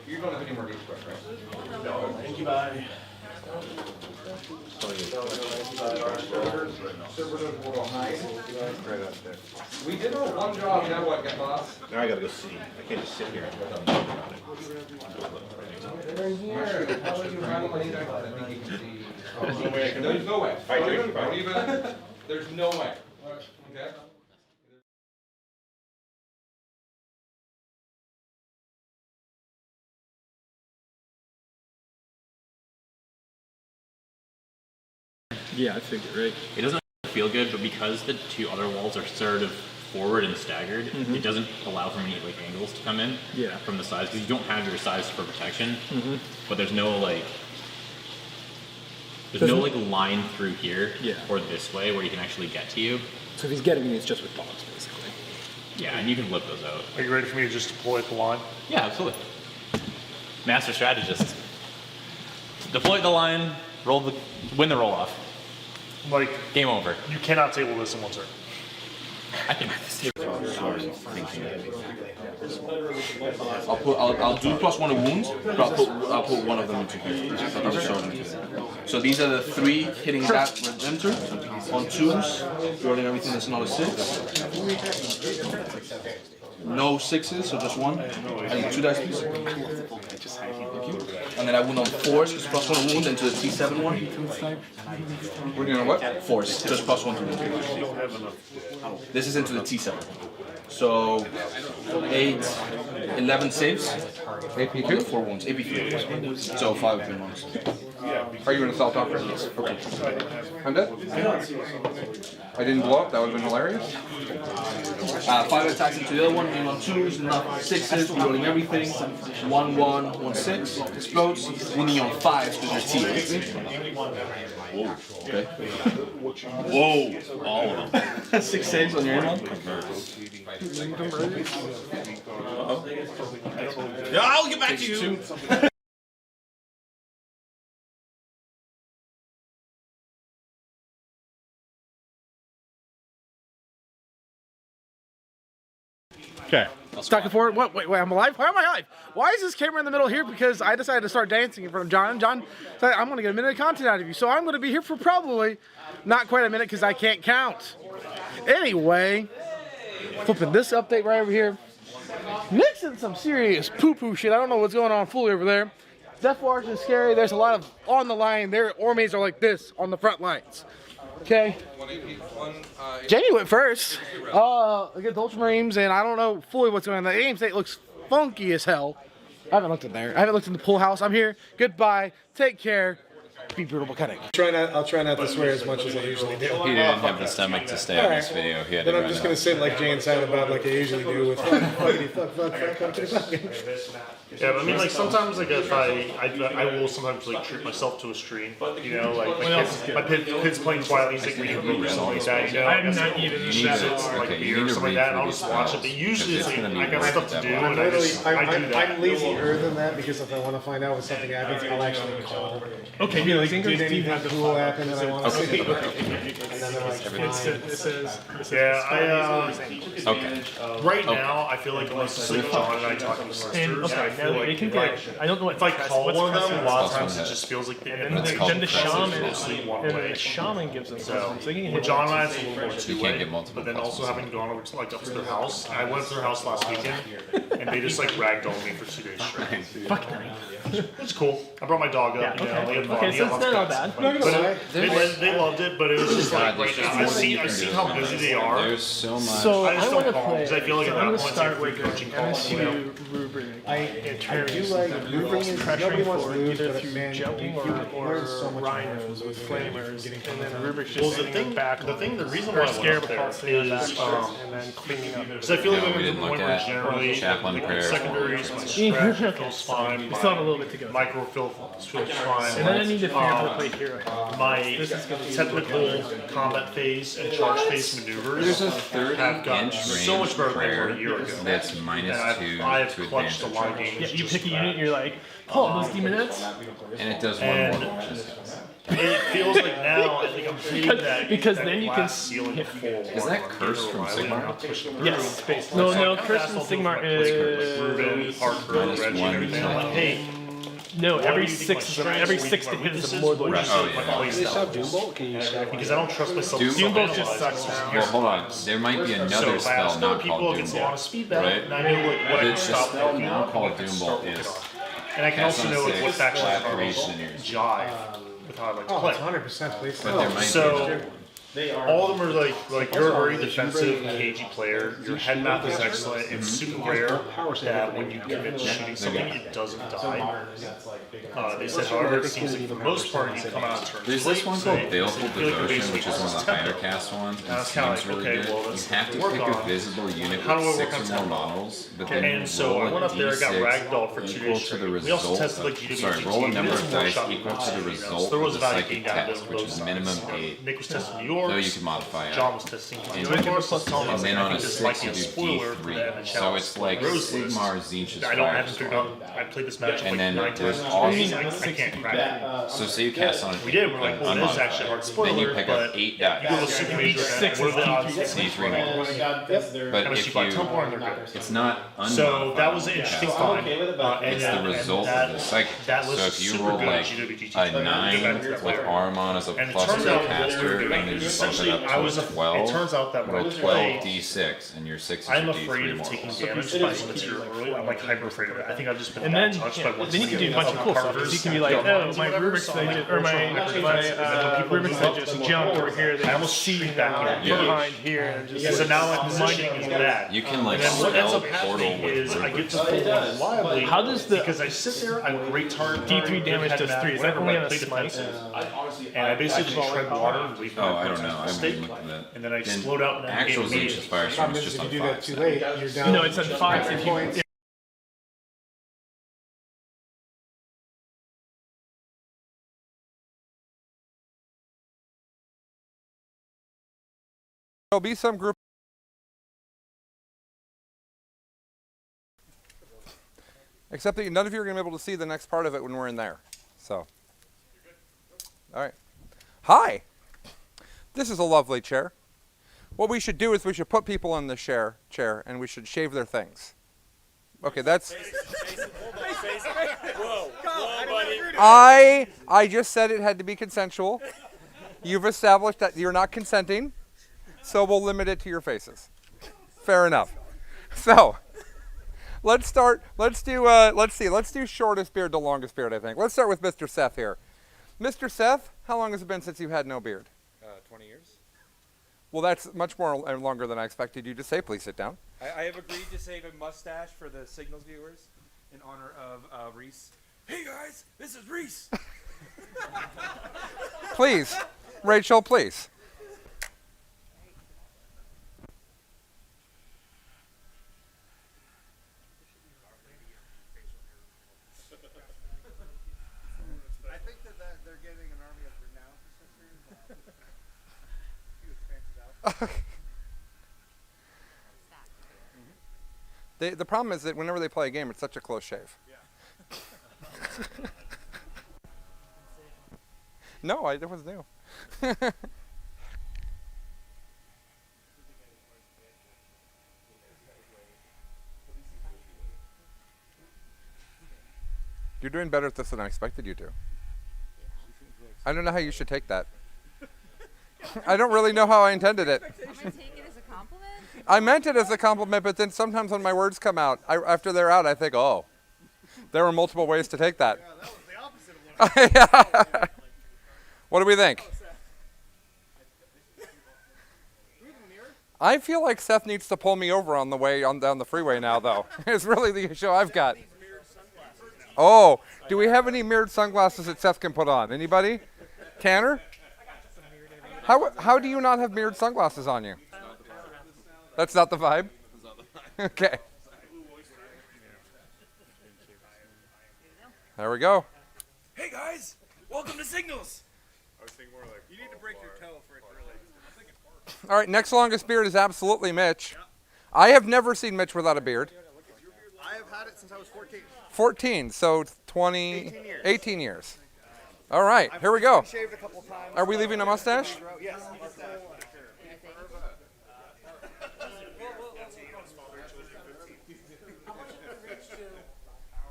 You don't have any more games left, right? No, thank you, bye. We did our one job, now what, get boss? Now I gotta go see. I can't just sit here and talk about it. They're here. How would you randomly either? I think you can see. There's no way I can. There's no way. Don't Don't even, there's no way. Okay? Yeah, I figured, right? It doesn't feel good, but because the two other walls are sort of forward and staggered, it doesn't allow for many like angles to come in from the sides because you don't have your sides for protection. But there's no like no like line through here or this way where you can actually get to you. So if he's getting me, it's just with dogs, basically. Yeah, and you can flip those out. Are you ready for me to just deploy the line? Yeah, absolutely. Master strategist. Deploy the line, win the roll off. Like, Game over. you cannot table this in one turn. I can. I'll do +1 to wounds, but I'll put one of them into here. So these are the 3 hitting that with enter. On 2s, rolling everything that's not a 6. No 6s, so just 1. And 2 dice please. Thank you. And then I wound on 4s, just +1 wound into the T7 one. We're doing what? Force, just +1 to wound. This is into the T7. So 8, 11 saves. AP2? 4 wounds. AP3. So 5 of them wounds. Are you an assault officer? Yes. Okay. I'm dead. I didn't blow up, that would have been hilarious. 5 attacks into the other one, aim on 2s, not 6s, rolling everything. 1, 1, 1, 6. Explodes. Wounding on 5s because you're T8. Whoa. Okay. Whoa! All of them. 6 saves on your aim on. Yeah, I'll get back to you. Okay. Stuck and forward. What? Wait, I'm alive? Why am I alive? Why is this camera in the middle here? Because I decided to start dancing in front of John. And John said, I'm going to get a minute of content out of you. So I'm going to be here for probably not quite a minute because I can't count. Anyway, flipping this update right over here. Mixing some serious poo-poo shit. I don't know what's going on fully over there. Death Watch is scary. There's a lot of on the line. Their armies are like this on the front lines. Okay. Jamie went first against Ultramarines, and I don't know fully what's going on. The aim state looks funky as hell. I haven't looked in there. I haven't looked in the pool house. I'm here. Goodbye. Take care. Be brutal cutting. I'll try not to swear as much as I usually do. He didn't have the stomach to stay on this video. He had Then to I'm run just out. going to sit like Jay and Silent Bob like I usually do with fuck. Yeah, but I mean, like, sometimes, like, if I will sometimes, like, treat myself to a stream, you know, like, my kid's playing Twilight, he's, like, reading a book or something like that, you know? I'm not even Usually it's, like, beer or something like that, and I'll just watch it, but usually it's, like, I got stuff to do, and I do that. I'm lazier than that because if I want to find out when something happens, I'll actually call. Okay, Be like, did anything cool happen that I want to see? And then they're like, Yeah, Okay. right now, I feel like unless it's, like, John and I talking to sisters, I feel like, I don't know what if I call one of them, a lot of times it Plus just feels like the And end. then the shaman, Mostly one and way. the shaman gives them So, something. So you can with hit John and I, one, it's a little more You two-way, can't get multiple but then also pluses. having gone over to like up to their house, I went to their house last weekend, and they just like ragdolled me for 2 days straight. Fuck. It's cool. I brought my dog up, you know, they had fun. Okay, he so had it's lots not of bad. pets. But they loved it, but it was just like right now. I've seen how busy they are. There's so much. So I just I don't want to call play. because I feel like So at I'm that going to point it's like start free with coaching calls. You know? MSU rubric. I terms do like that rubric involves is pressuring nobody wants to forward lose, either but through man, jumping you or learn so much rhinos with flamers, and then rubrics Well, just the sitting thing, back. the reason why I scare went up there policy is and then cleaning up. because I feel like No, we didn't when look we're at generally chaplain like, prayers. secondaries, my Yeah, stretch okay. feels fine, We still have a my little bit to go. micro feels fine. And then I need to figure out how to play hero. My technical combat phase and charge phase maneuvers There's a third have gotten inch so much range better than they were prayer a year ago. that's minus And 2 I've to clutched a advantage. lot of games. Yeah, you just pick a that. unit, you're like, pull those demonettes. And it does one And more. it feels like now I think I'm hitting that Because that then you can glass ceiling of full. Is that Curse from Sigmar? Yes. No, Kirsten Sigmar is Ruben, Parker, Minus Reggie, one. and everything. I'm like, hey, no. what do Every you think my six strengths every will be 6 to from hit is weaknesses? a more than What is Oh, my yeah. play They style? shot Doombolt? Can you shot Because I don't trust myself. to Doombolt just self-analyze sucks now. Well, hold on. There might be So another if I spell outscore not people called against a lot of Doombolt. speed battle, right? and I know what I The can stop spell with. now called I can Doombolt start is with. And I can cast also on know six, what factions flat are race in yours. jive with how I like to Oh, play. it's 100% please. But there might be So another one. all of them are like you're a very defensive, cagey player. Your head map is excellent. It's super rare that when you commit to shooting something, it doesn't die. They said, however, it seems like for the most part, you come out and turn There's too this late, one so called I Baleful feel like Devotion, basically which is one of the tempo. higher cast ones, and And it's kinda seems like, really okay, good. well, You let's have to work pick a on- visible unit how do I with work 6 on or more tempo? models, but then And you so roll I went up there, I got d6 ragdolled for 2 equal days to the straight. We also result tested like of, GWGT. sorry, roll a We number did of some dice workshop equal to the classes, result so there of was the a valid psychic game down test, both which is sides. minimum 8. Nick was testing New York. Though you can modify it. John was testing And York plus telling us And then that I on a think this 6 might be you a do spoiler for the D3. NHL So it's like Rose list. Sigmar Zinch's I haven't figured out. Firestorm. I played this match And like then 9 there's times. also- I can't crack it. So say you cast on it. We did. We're like, well, it is actually a hard spoiler. Then you pick up but 8 you go to dice. super major event. What are the odds? D3 models. But Unless if you buy you, Templar and they're good. it's not So that was unmodifiable an interesting cast. find. It's the result of the psychic That test. list So is if you super roll good like GWGT. a Go back 9 to that with later. Armon as a And it plus turns 2 out caster, and then you bump essentially it up I to was a it 12, turns out that when I roll play 12 d6, and your 6 is I'm your afraid d3 of taking mortals. damage by some material early. I'm like hyper afraid of it. I think I've just been And bad then, touched yeah, by what's then you can do a bunch of cool stuff. 'Cause you can be like, oh, my Rubik's I just, or my Rubik's I just jumped over here. Then I almost see shoot back in. Yeah. behind here and just. So now my positioning is bad. You can like And then what ends spell up portal happening with is I get to Rubik's. pull one wildly. How does the because I sit there, I have great target. D3 damage does 3? Is that only on a smite? And I basically just tread water and wait for Oh, my I don't know. I opponent to haven't mistake. even looked at that. And then I Then explode out and then actual game Zinch's immediately. Firestorm Problem is is just if on you do that 5. too late, you're down. No, it's on 5. If you, points. There'll be some group. Except that none of you are going to be able to see the next part of it when we're in there. So. All right. Hi. This is a lovely chair. What we should do is we should put people in the chair and we should shave their things. Okay, that's. I just said it had to be consensual. You've established that you're not consenting, so we'll limit it to your faces. Fair enough. So, let's start. Let's do shortest beard to longest beard, I think. Let's start with Mr. Seth here. Mr. Seth, how long has it been since you've had no beard? 20 years. Well, that's much more longer than I expected you to say. Please sit down. I have agreed to save a mustache for the Signals viewers in honor of Reese. Hey guys, this is Reese. Please, Rachel, please. I think that they're getting an army of renowned sisters. The problem is that whenever they play a game, it's such a close shave. Yeah. No, it was new. You're doing better at this than I expected you to. I don't know how you should take that. I don't really know how I intended it. I'm gonna take it as a compliment. I meant it as a compliment, but then sometimes when my words come out, after they're out, I think, oh, there were multiple ways to take that. Yeah, that was the opposite of what Yeah. What do we think? I feel like Seth needs to pull me over on the way down the freeway now, though. It's really the issue I've got. Oh, do we have any mirrored sunglasses that Seth can put on? Anybody? Tanner? How do you not have mirrored sunglasses on you? That's not the vibe? Okay. There we go. Hey guys, welcome to Signals. I was thinking more like you need to break your toe for it to really. All right, next longest beard is absolutely Mitch. I have never seen Mitch without a beard. I have had it since I was 14. 14, so 20, 18 years. 18 years. All right, here we go. Shaved a couple times. Are we leaving a mustache? Yes, mustache.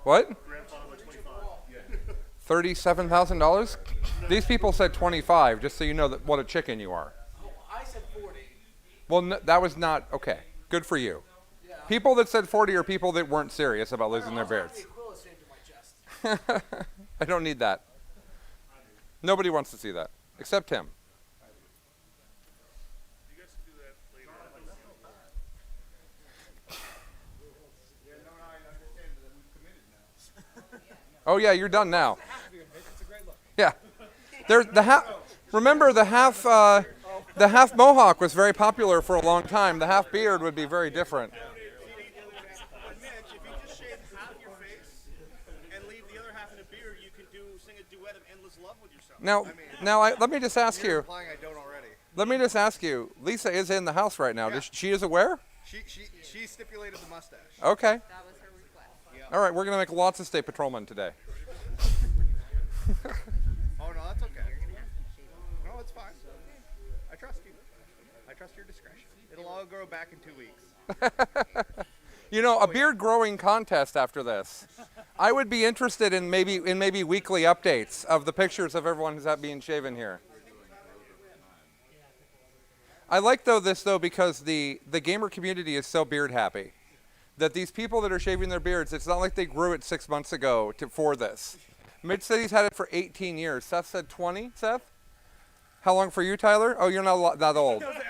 What? $37,000? These people said 25, just so you know that what a chicken you are. I said 40. Well, that was not okay. Good for you. People that said 40 are people that weren't serious about losing their beards. I don't need that. Nobody wants to see that, except him. Oh yeah, you're done now. Yeah, there's the half. Remember the half mohawk was very popular for a long time. The half beard would be very different. Mitch, if you just shave half your face and leave the other half in a beard, you can sing a duet of Endless Love with yourself. Let me just ask you. Implying I don't already. Let me just ask you. Lisa is in the house right now. Yeah. She is aware? She stipulated the mustache. Okay. That was her request. Yeah. All right, we're gonna make lots of state patrolmen today. Oh no, that's okay. No, it's fine. I trust you. I trust your discretion. It'll all grow back in 2 weeks. You know, a beard growing contest after this. I would be interested in maybe weekly updates of the pictures of everyone who's being shaven here. I like this because the gamer community is so beard happy that these people that are shaving their beards, it's not like they grew it 6 months ago for this. Mitch said he's had it for 18 years. Seth said 20. Seth? How long for you, Tyler? Oh, you're not that old. I've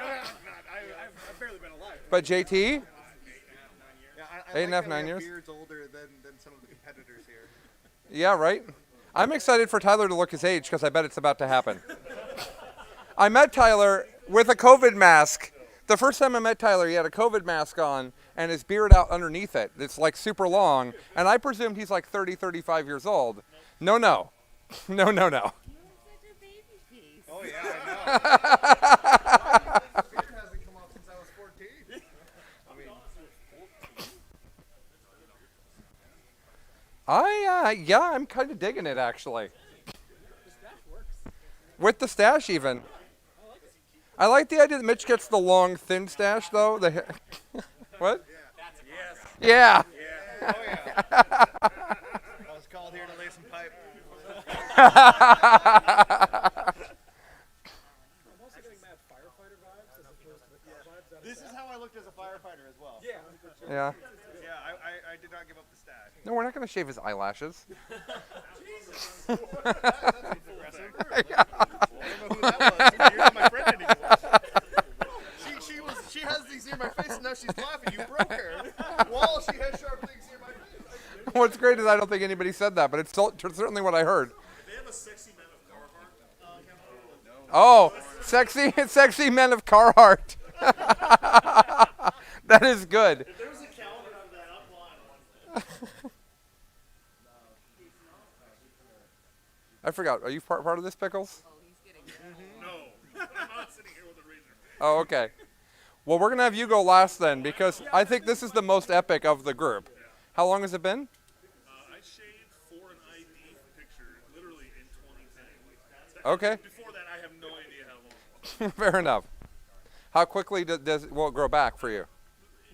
barely been alive. But JT? I 8.5, 9 years? Beard's older than some of the competitors here. Yeah, right? I'm excited for Tyler to look his age because I bet it's about to happen. I met Tyler with a COVID mask. The first time I met Tyler, he had a COVID mask on and his beard out underneath it. It's like super long. And I presumed he's like 30, 35 years old. No. No. You're such a baby face. Oh yeah, I know. Beard hasn't come off since I was 14. I'm kind of digging it actually. The stash works. With the stash even. I like the idea that Mitch gets the long, thin stash though. What? Yeah. Oh yeah. I was called here to lay some pipe. I'm also getting mad firefighter vibes as opposed to the car vibes. This is how I looked as a firefighter as well. Yeah. Yeah. Yeah, I did not give up the stash. No, we're not going to shave his eyelashes. Jesus. That's aggressive. I don't know who that was. You're not my friend anymore. She has things near my face and now she's laughing. You broke her. While she has sharp things near my face. What's great is I don't think anybody said that, but it's certainly what I heard. They have a sexy men of Carhartt. Oh, sexy men of Carhartt. That is good. If there was a calendar of that, I'm blind. I forgot. Are you part of this, Pickles? Oh, he's getting No, I'm not sitting here with a razor. Oh, okay. Well, we're going to have you go last then because I think this is the most epic of the group. How long has it been? I shaved for an ID picture literally in 2010. Okay. Before that, I have no idea how long. Fair enough. How quickly will it grow back for you?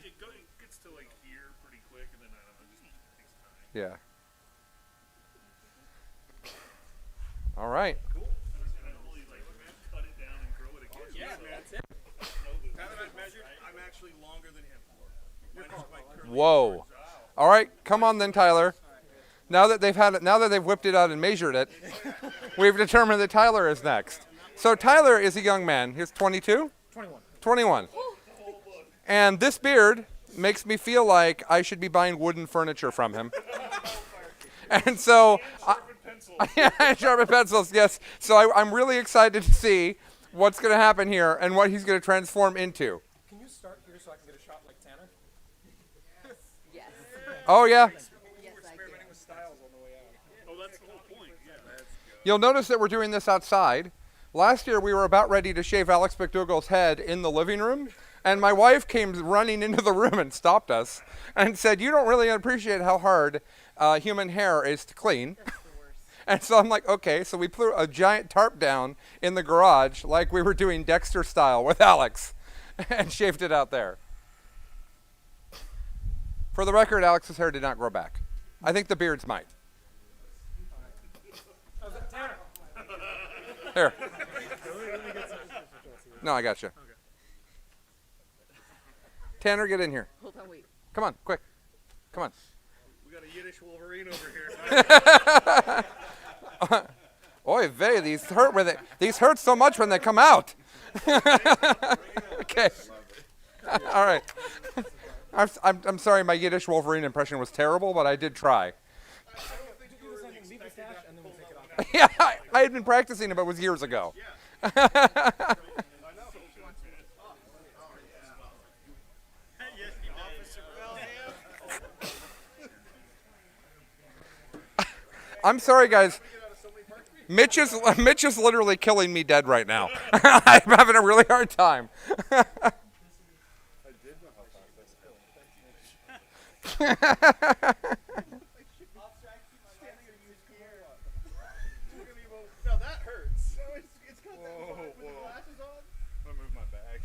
It gets to like here pretty quick, and then I don't know, it just takes time. Yeah. All right. Cool. I don't really like cut it down and grow it again. Yeah, man, that's it. Now that I've measured, I'm actually longer than him. Whoa. All right, come on then, Tyler. Now that they've whipped it out and measured it, we've determined that Tyler is next. So Tyler is a young man. He's 22? 21. 21. And this beard makes me feel like I should be buying wooden furniture from him. And so, sharpened pencils, yes. So I'm really excited to see what's going to happen here and what he's going to transform into. Can you start here so I can get a shot like Tanner? Yes. Oh, yeah. Yes, I do. With styles on the way out. Oh, that's the whole point. Yeah, that's You'll notice that we're doing this outside. Last year, we were about ready to shave Alex McDougall's head in the living room, and my wife came running into the room and stopped us and said, "You don't really appreciate how hard human hair is to clean." And so I'm like, okay, so we put a giant tarp down in the garage like we were doing Dexter style with Alex and shaved it out there. For the record, Alex's hair did not grow back. I think the beards might. Here. No, I got you. Tanner, get in here. Hold on, wait. Come on, quick. Come on. We got a Yiddish Wolverine over here. Oy vey, these hurt so much when they come out. Okay. All right. I'm sorry, my Yiddish Wolverine impression was terrible, but I did try. Yeah, I had been practicing it, but it was years ago. I'm sorry, guys. Mitch is literally killing me dead right now. I'm having a really hard time. Now that hurts. It's got that with the glasses on. I'm gonna move my bag.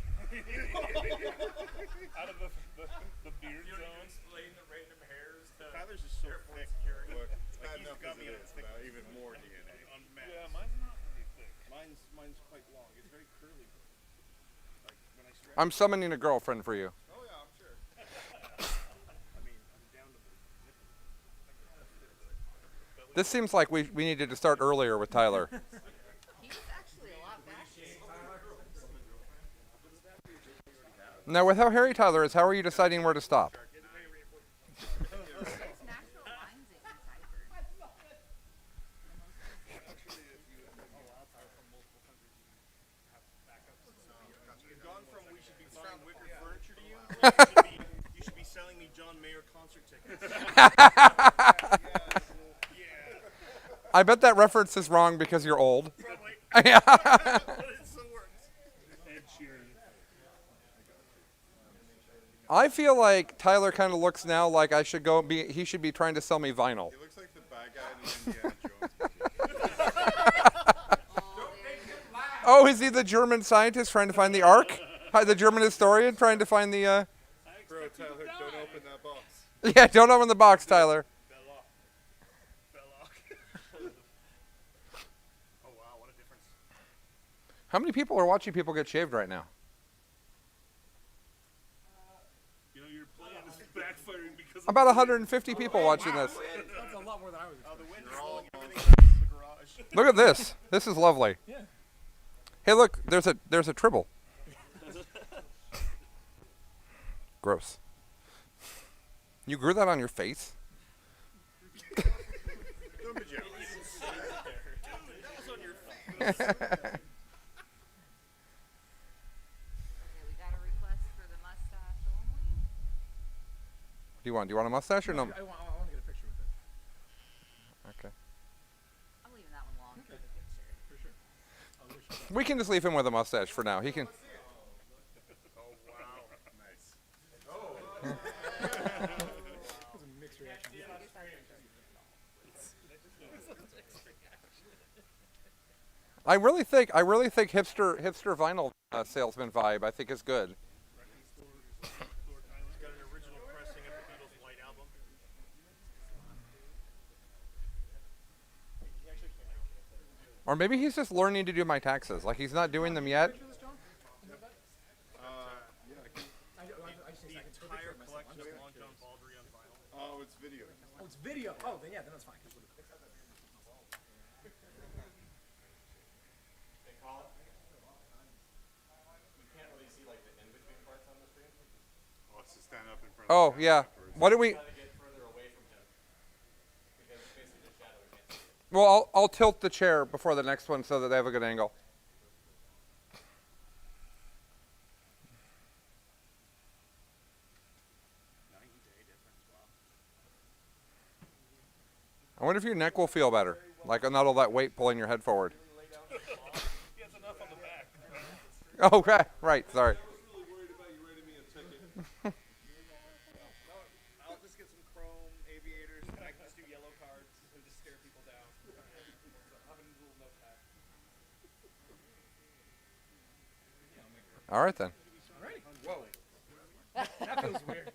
Out of the beard zone. Explain the random hairs to Tyler's just so thick. Look, Like he's he's got me it's thick. even more DNA. Unmatched. Yeah, mine's not really thick. Mine's quite long. It's very curly. Like when I stretch. I'm summoning a girlfriend for you. Oh yeah, I'm sure. I mean, I'm down to the nipple. This seems like we needed to start earlier with Tyler. He was actually a lot faster. Now, with how hairy Tyler is, how are you deciding where to stop? It's natural lines in Cyber. You've gone from we should be buying wicker furniture to you should be selling me John Mayer concert tickets. I bet that reference is wrong because you're old. Probably. Yeah. But it still works. Ed Sheeran. I feel like Tyler kind of looks now like he should be trying to sell me vinyl. He looks like the bad guy in Indiana Jones. Oh, is he the German scientist trying to find the Ark? The German historian trying to find the... Bro, Tyler, don't open that box. Yeah, don't open the box, Tyler. Oh wow, what a difference. How many people are watching people get shaved right now? You know, your plan is backfiring because About 150 people watching this. That's a lot more than I was expecting. the wind's blowing everything back to the garage. Look at this. This is lovely. Yeah. Hey, look, there's a tribble. Gross. You grew that on your face? That was on your face. Okay, we got a request for the mustache only. Do you want a mustache or no? I want to get a picture with it. Okay. I'm leaving that one long for the picture. For sure. We can just leave him with a mustache for now. He can. Oh, wow. Nice. That's a mixed reaction. I really think hipster vinyl salesman vibe I think is good. He's got an original pressing of the Beatles' White Album. Or maybe he's just learning to do my taxes. Like he's not doing them yet. The entire collection of Long John Baldry on vinyl. Oh, it's video. Oh, it's video. Oh, then yeah, then that's fine. Wants to stand up in front of Oh the yeah. camera What do we? Well, I'll tilt the chair before the next one so that they have a good angle. I wonder if your neck will feel better, like not all that weight pulling your head forward. He has enough on the back. Okay, right. Sorry. I'll just get some chrome aviators and I can just do yellow cards and just stare people down. All right then. Whoa. That feels weird.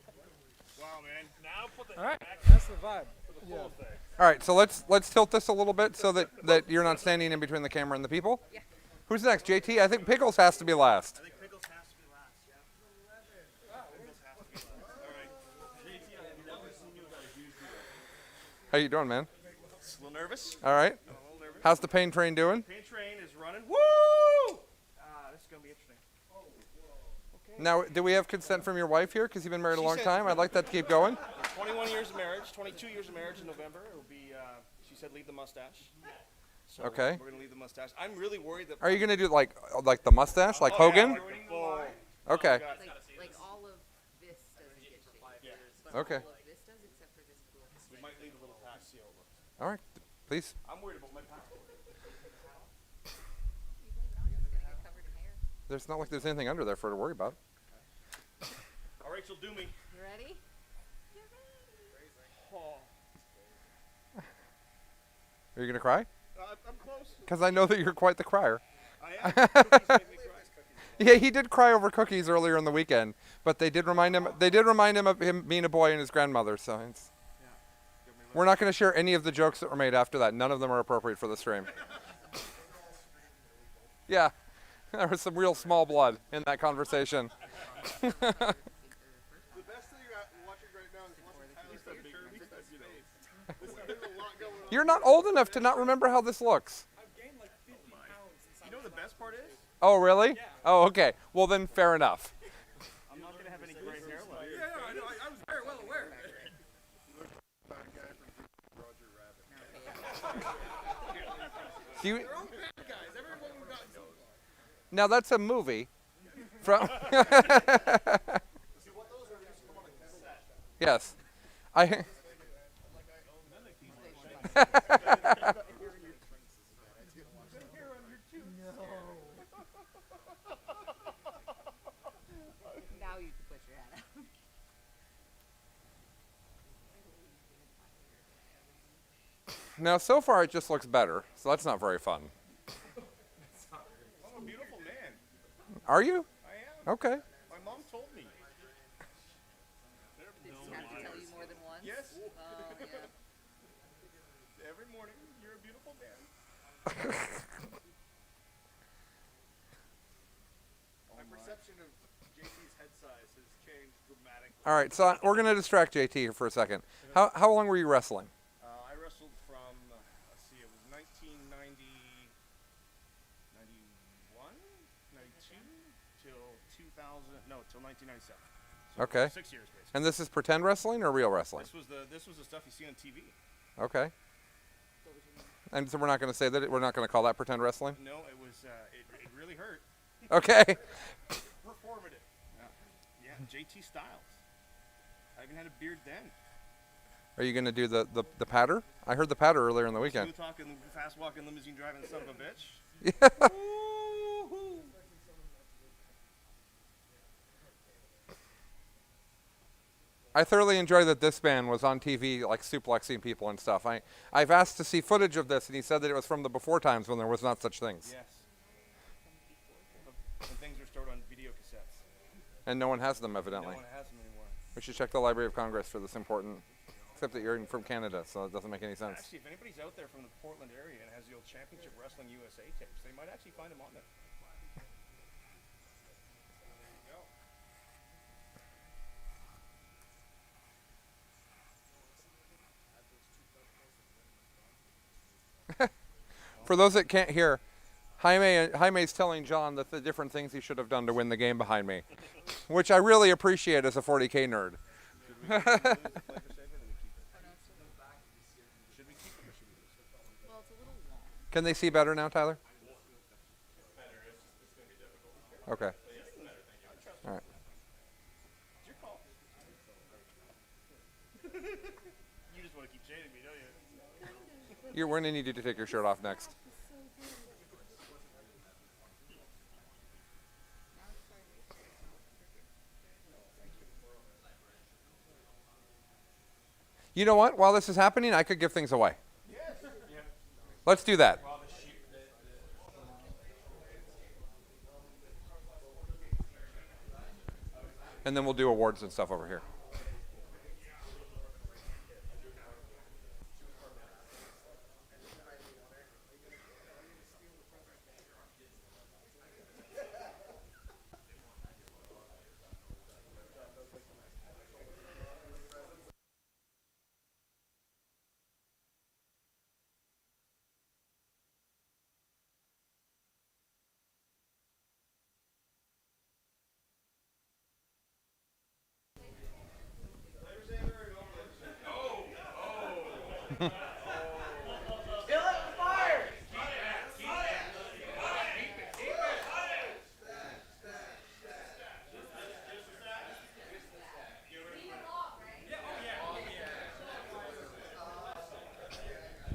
Wow, man. Now put the All right, that's the vibe. full thing. All right, so let's tilt this a little bit so that you're not standing in between the camera and the people. Yeah. Who's next? JT? I think Pickles has to be last. I think Pickles has to be last, yeah. Pickles has to be last. All right. JT, I've never seen you guys use these. How you doing, man? Just a little nervous. All right. A little nervous. How's the pain train doing? Paint train is running. Woo! This is going to be interesting. Now, do we have consent from your wife here? Because you've been married a She long said- time. I'd like that to keep going. 21 years of marriage, 22 years of marriage in November. It'll be, she said, leave the mustache. So Okay. We're going to leave the mustache. I'm really worried that. Are you gonna do like the mustache, like Hogan? Oh, Okay. Like all of this doesn't get shaved. But Okay. all of this does except for this cool. we might leave a little patch, see how it looks. All right. Please. I'm worried about my passport. You leave it on, it's gonna get covered in hair. There's not like there's anything under there for her to worry about. All right, she'll do me. You ready? Oh. Are you gonna cry? I'm close. Because I know that you're quite the crier. I am. Cookies make me cry. Yeah, he did cry over cookies earlier in the weekend, but they did remind him. They did remind him of him being a boy and his grandmother. So it's, we're not going to share any of the jokes that were made after that. None of them are appropriate for the stream. Yeah, there was some real small blood in that conversation. The best thing you're watching right now is watching Tyler's picture because there's a lot going on. You're not old enough to not remember how this looks. I've gained like 50 pounds. You know what the best part is? Oh, really? Oh, okay. Well, then fair enough. I'm not going to have any gray hair left. Yeah, I know. I was very well aware. Do you, They're all bad guys. Everyone we got. now that's a movie. From yes, I. Now you can put your hand up. Now so far it just looks better, so that's not very fun. I'm a beautiful man. Are you? I am. Okay. My mom told me. Did she have to tell you more than once? Yes. Oh, yeah. Every morning, you're a beautiful man. My perception of JT's head size has changed dramatically. All right, so we're gonna distract JT here for a second. How long were you wrestling? I wrestled from, let's see, it was 1990, 91, 92 till 2000, no, till 1997. So Okay. 6 years basically. And this is pretend wrestling or real wrestling? This was the stuff you see on TV. Okay. And so we're not gonna say that. We're not gonna call that pretend wrestling. No, it was, it really hurt. Okay. Performative. Yeah, JT Styles. I even had a beard then. Are you gonna do the patter? I heard the patter earlier in the weekend. Smooth talking, fast walking, limousine driving son of a bitch. Yeah. Woo-hoo. I thoroughly enjoy that this man was on TV, like suplexing people and stuff. I've asked to see footage of this, and he said that it was from the before times when there was not such things. Yes. When things were stored on video cassettes. And no one has them, evidently. No one has them anymore. We should check the Library of Congress for this important. Except that you're from Canada, so it doesn't make any sense. Actually, if anybody's out there from the Portland area and has the old Championship Wrestling USA tapes, they might actually find them on there. For those that can't hear, Jaime's telling John that the different things he should have done to win the game behind me, which I really appreciate as a 40K nerd. Well, it's a little long. Can they see better now, Tyler? Okay. All right. It's your call. You just want to keep shading me, don't you? We're going to need you to take your shirt off next. You know what? While this is happening, I could give things away. Yes. Yeah. Let's do that. and then we'll do awards and stuff over here.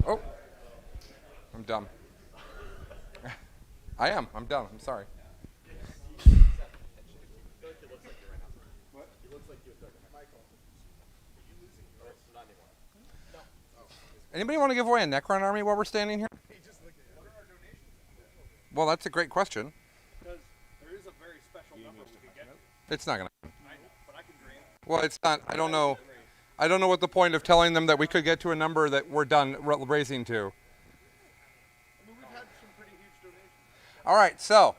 Oh, I'm dumb. I am. I'm dumb. I'm sorry. Anybody want to give away a Necron army while we're standing here? Well, that's a great question. Because there is a very special number we could get to. It's not going to happen. I know, but I can dream. Well, it's not. I don't know. I don't know what the point of telling them that we could get to a number that we're done raising to. I mean, we've had some pretty huge donations. All right, so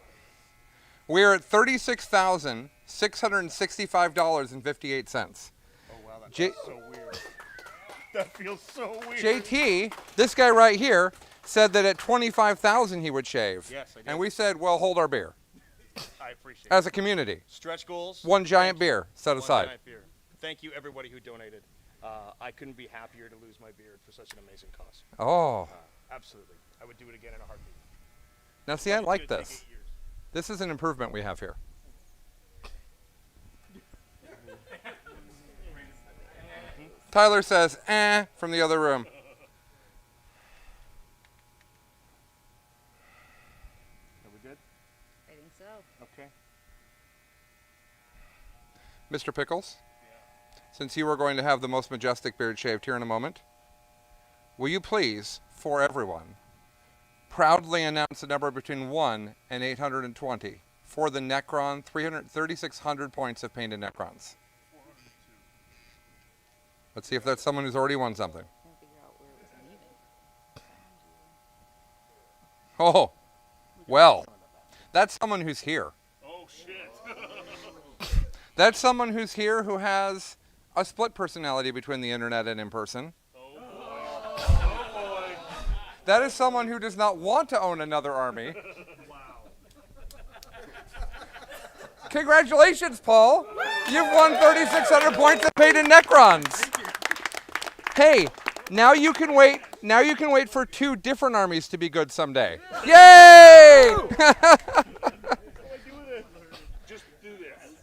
we're at $36,665.58. Oh, wow, that feels so weird. That feels so weird. JT, this guy right here, said that at 25,000 he would shave. Yes, I did. And we said, well, hold our beer. I appreciate it. As a community. Stretch goals. One giant beer set aside. One giant beer. Thank you, everybody who donated. I couldn't be happier to lose my beard for such an amazing cause. Oh. Absolutely. I would do it again in a heartbeat. Now, see, I like this. This is an improvement we have here. Tyler says, from the other room. Are we good? I think so. Okay. Mr. Pickles, since you are going to have the most majestic beard shaved here in a moment, will you please, for everyone, proudly announce a number between 1 and 820 for the Necron, 3,600 points of painted Necrons? Let's see if that's someone who's already won something. Can't figure out where it was uneven. Oh, well, that's someone who's here. Oh, shit. That's someone who's here who has a split personality between the internet and in person. Oh, boy. That is someone who does not want to own another army. Wow. Congratulations, Paul. You've won 3,600 points of painted Necrons. Hey, now you can wait. Now you can wait for 2 different armies to be good someday. Yay! Just do this.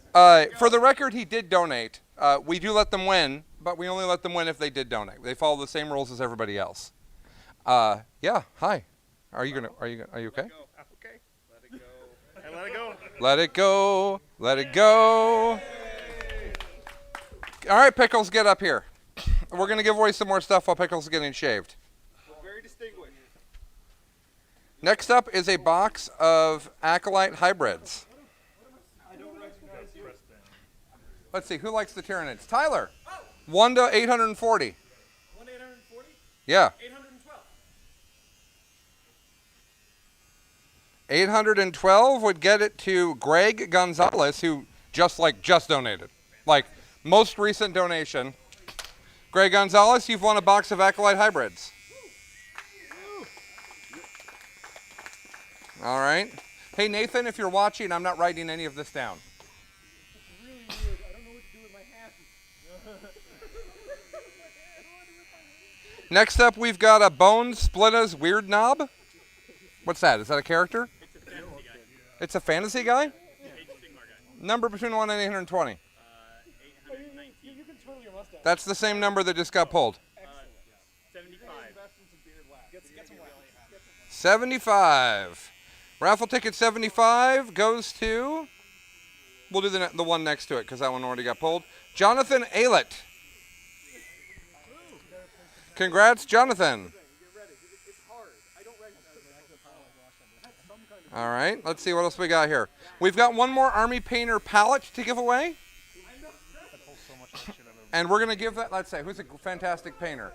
For the record, he did donate. We do let them win, but we only let them win if they did donate. They follow the same rules as everybody else. Yeah. Hi. Are you okay? Okay. Let it go. And let it go. Let it go. Let it go. All right, Pickles, get up here. We're going to give away some more stuff while Pickles is getting shaved. Very distinguished. Next up is a box of Acolyte hybrids. Let's see, who likes the Tyranids? Tyler. 1 to 840. 1 to 840? Yeah. 812. 812 would get it to Greg Gonzalez, who just donated. Like, most recent donation. Greg Gonzalez, you've won a box of Acolyte hybrids. All right. Hey, Nathan, if you're watching, I'm not writing any of this down. It's really weird. I don't know what to do with my hands. Next up, we've got a Bone Splitta's Weird Knob. What's that? Is that a character? It's a fantasy guy? Number between 1 and 820. You can twirl your mustache. That's the same number that just got pulled. 75. 75. Raffle ticket 75 goes to... We'll do the one next to it because that one already got pulled. Jonathan Aylett. Congrats, Jonathan. All right, let's see what else we got here. We've got one more Army Painter palette to give away. And we're going to give that, let's say, who's a fantastic painter?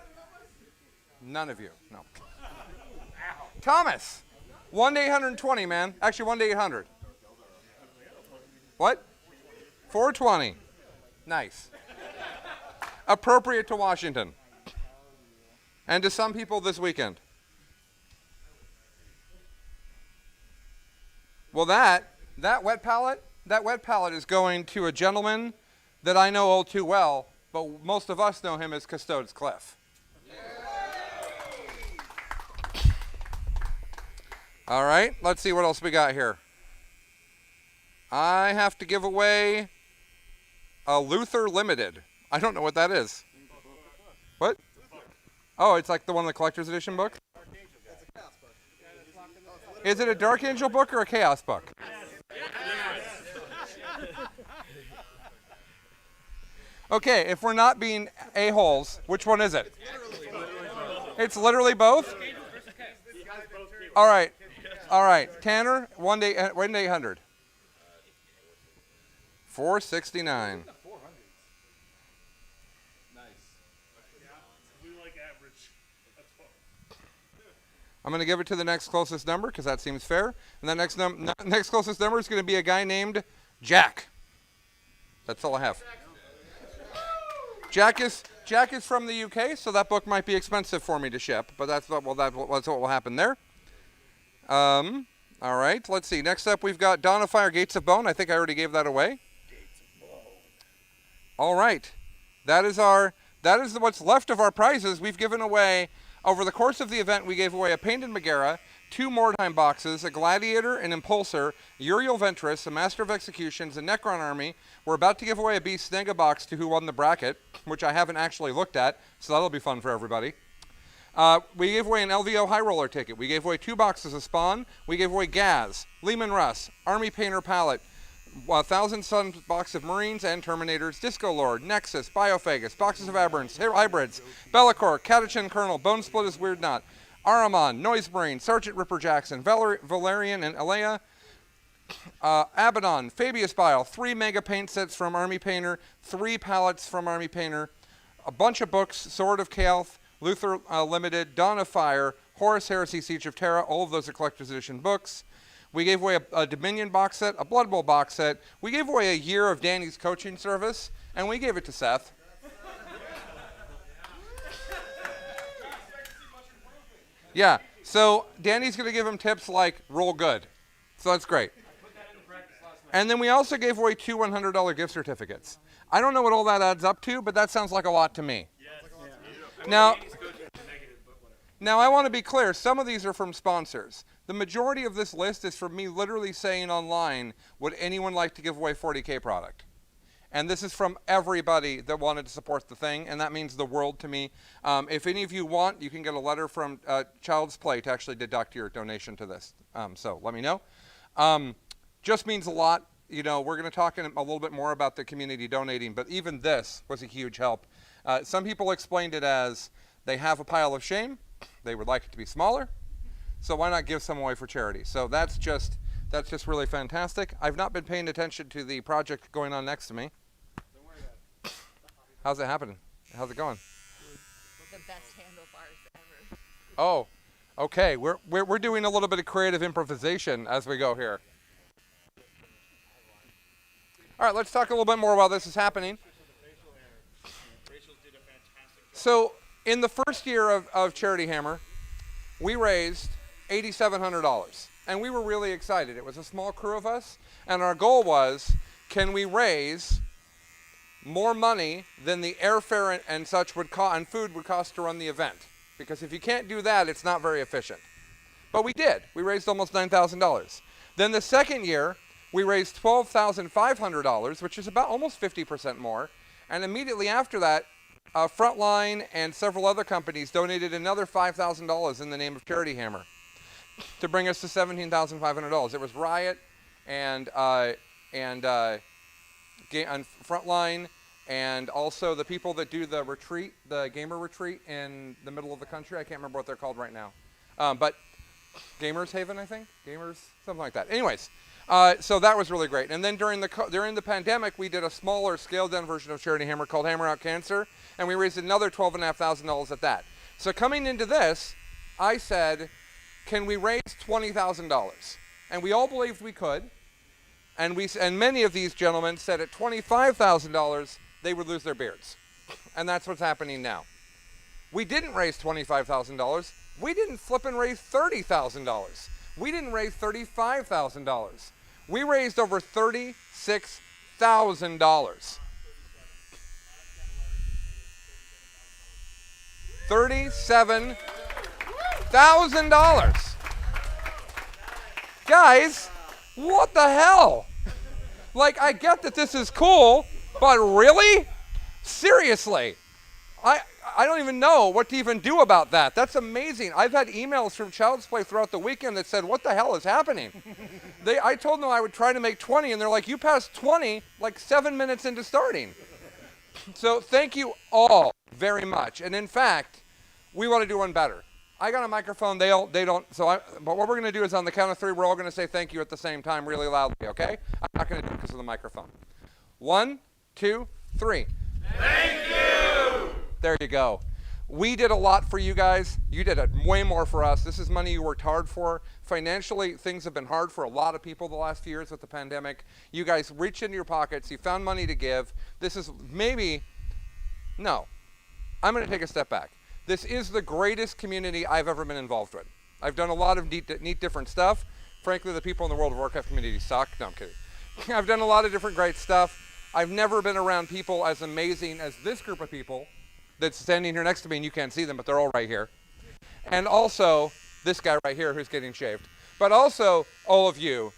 None of you. No. Thomas. 1 to 820, man. Actually, 1 to 800. What? 420. Nice. Appropriate to Washington. And to some people this weekend. Well, that wet palette is going to a gentleman that I know all too well, but most of us know him as Custodes Cliff. All right, let's see what else we got here. I have to give away a Luther Limited. I don't know what that is. What? Oh, it's like the one in the collector's edition book? Is it a Dark Angel book or a Chaos book? Okay, if we're not being a-holes, which one is it? It's literally both? All right. All right. Tanner, 1 to 800. 469. I'm going to give it to the next closest number because that seems fair. And the next closest number is going to be a guy named Jack. That's all I have. Jack is from the UK, so that book might be expensive for me to ship, but that's what will happen there. All right, let's see. Next up, we've got Dawn of Fire, Gates of Bone. I think I already gave that away. All right, that is what's left of our prizes. We've given away. Over the course of the event, we gave away a Painted Megara, 2 Mordheim boxes, a Gladiator, an Impulsor, Uriel Ventress, a Master of Executions, a Necron Army. We're about to give away a Beast Snega box to who won the bracket, which I haven't actually looked at, so that'll be fun for everybody. We gave away an LVO High Roller ticket. We gave away 2 boxes of Spawn. We gave away Gaz, Lehman Russ, Army Painter Palette, 1,000 Suns box of Marines and Terminators, Disco Lord, Nexus, Biophagus, boxes of Aberrants, Hybrids, Bellicor, Catachin Colonel, Bone Split is Weird Knot, Aramon, Noisebrain, Sergeant Ripper Jackson, Valerian and Alea, Abaddon, Fabius Bile, 3 mega paint sets from Army Painter, 3 palettes from Army Painter, a bunch of books, Sword of Kael'th, Luther Limited, Dawn of Fire, Horus Heresy, Siege of Terra, all of those are collector's edition books. We gave away a Dominion box set, a Blood Bowl box set. We gave away a year of Danny's coaching service, and we gave it to Seth. Yeah, so Danny's going to give him tips like roll good. So that's great. And then we also gave away 2 $100 gift certificates. I don't know what all that adds up to, but that sounds like a lot to me. Now I want to be clear. Some of these are from sponsors. The majority of this list is from me literally saying online, would anyone like to give away 40K product? And this is from everybody that wanted to support the thing, and that means the world to me. If any of you want, you can get a letter from Child's Play to actually deduct your donation to this. So let me know. Just means a lot. You know, we're going to talk a little bit more about the community donating, but even this was a huge help. Some people explained it as they have a pile of shame. They would like it to be smaller. So why not give some away for charity? So that's just really fantastic. I've not been paying attention to the project going on next to me. Don't worry about it. How's it happening? How's it going? The best handlebars ever. Oh, okay. We're doing a little bit of creative improvisation as we go here. All right, let's talk a little bit more while this is happening. So in the first year of Charity Hammer, we raised $8,700, and we were really excited. It was a small crew of us, and our goal was, can we raise more money than the airfare and such would cost, and food would cost to run the event? Because if you can't do that, it's not very efficient. But we did. We raised almost $9,000. Then the second year, we raised $12,500, which is about almost 50% more, and immediately after that, Frontline and several other companies donated another $5,000 in the name of Charity Hammer to bring us to $17,500. It was Riot and Frontline, and also the people that do the retreat, the gamer retreat in the middle of the country. I can't remember what they're called right now. But Gamers Haven, I think. Gamers, something like that. Anyways, so that was really great. And then during the pandemic, we did a smaller, scaled-down version of Charity Hammer called Hammer Out Cancer, and we raised another $12,500 at that. So coming into this, I said, can we raise $20,000? And we all believed we could. And many of these gentlemen said at $25,000 they would lose their beards. And that's what's happening now. We didn't raise $25,000. We didn't flip and raise $30,000. We didn't raise $35,000. We raised over $36,000. $37,000. Guys, what the hell? Like, I get that this is cool, but really? Seriously? I don't even know what to even do about that. That's amazing. I've had emails from Child's Play throughout the weekend that said, what the hell is happening? I told them I would try to make 20, and they're like, you passed 20 like 7 minutes into starting. So thank you all very much. And in fact, we want to do one better. I got a microphone, they don't, but what we're going to do is on the count of 3, we're all going to say thank you at the same time really loudly, okay? I'm not going to do it because of the microphone. 1, 2, 3. Thank you! There you go. We did a lot for you guys. You did way more for us. This is money you worked hard for. Financially, things have been hard for a lot of people the last few years with the pandemic. You guys reached into your pockets. You found money to give. This is no. I'm going to take a step back. This is the greatest community I've ever been involved with. I've done a lot of neat different stuff. Frankly, the people in the World of Warcraft community suck. No, I'm kidding. I've done a lot of different great stuff. I've never been around people as amazing as this group of people that's standing here next to me, and you can't see them, but they're all right here. And also, this guy right here who's getting shaved. But also, all of you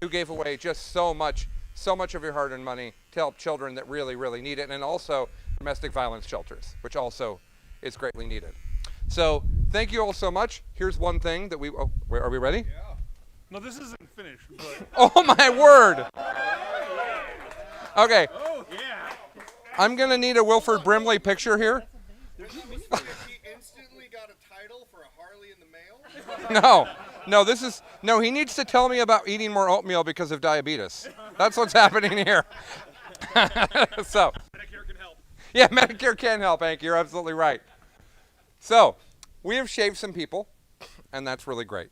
who gave away just so much of your hard-earned money to help children that really, really need it, and also domestic violence shelters, which also is greatly needed. So, thank you all so much. Here's one thing that are we ready? Yeah. No, this isn't finished, but... Oh my word! Okay. Oh, yeah. I'm going to need a Wilford Brimley picture here. He instantly got a title for a Harley in the mail? No, he needs to tell me about eating more oatmeal because of diabetes. That's what's happening here. So. Medicare can help. Yeah, Medicare can help, Hank. You're absolutely right. So, we have shaved some people, and that's really great.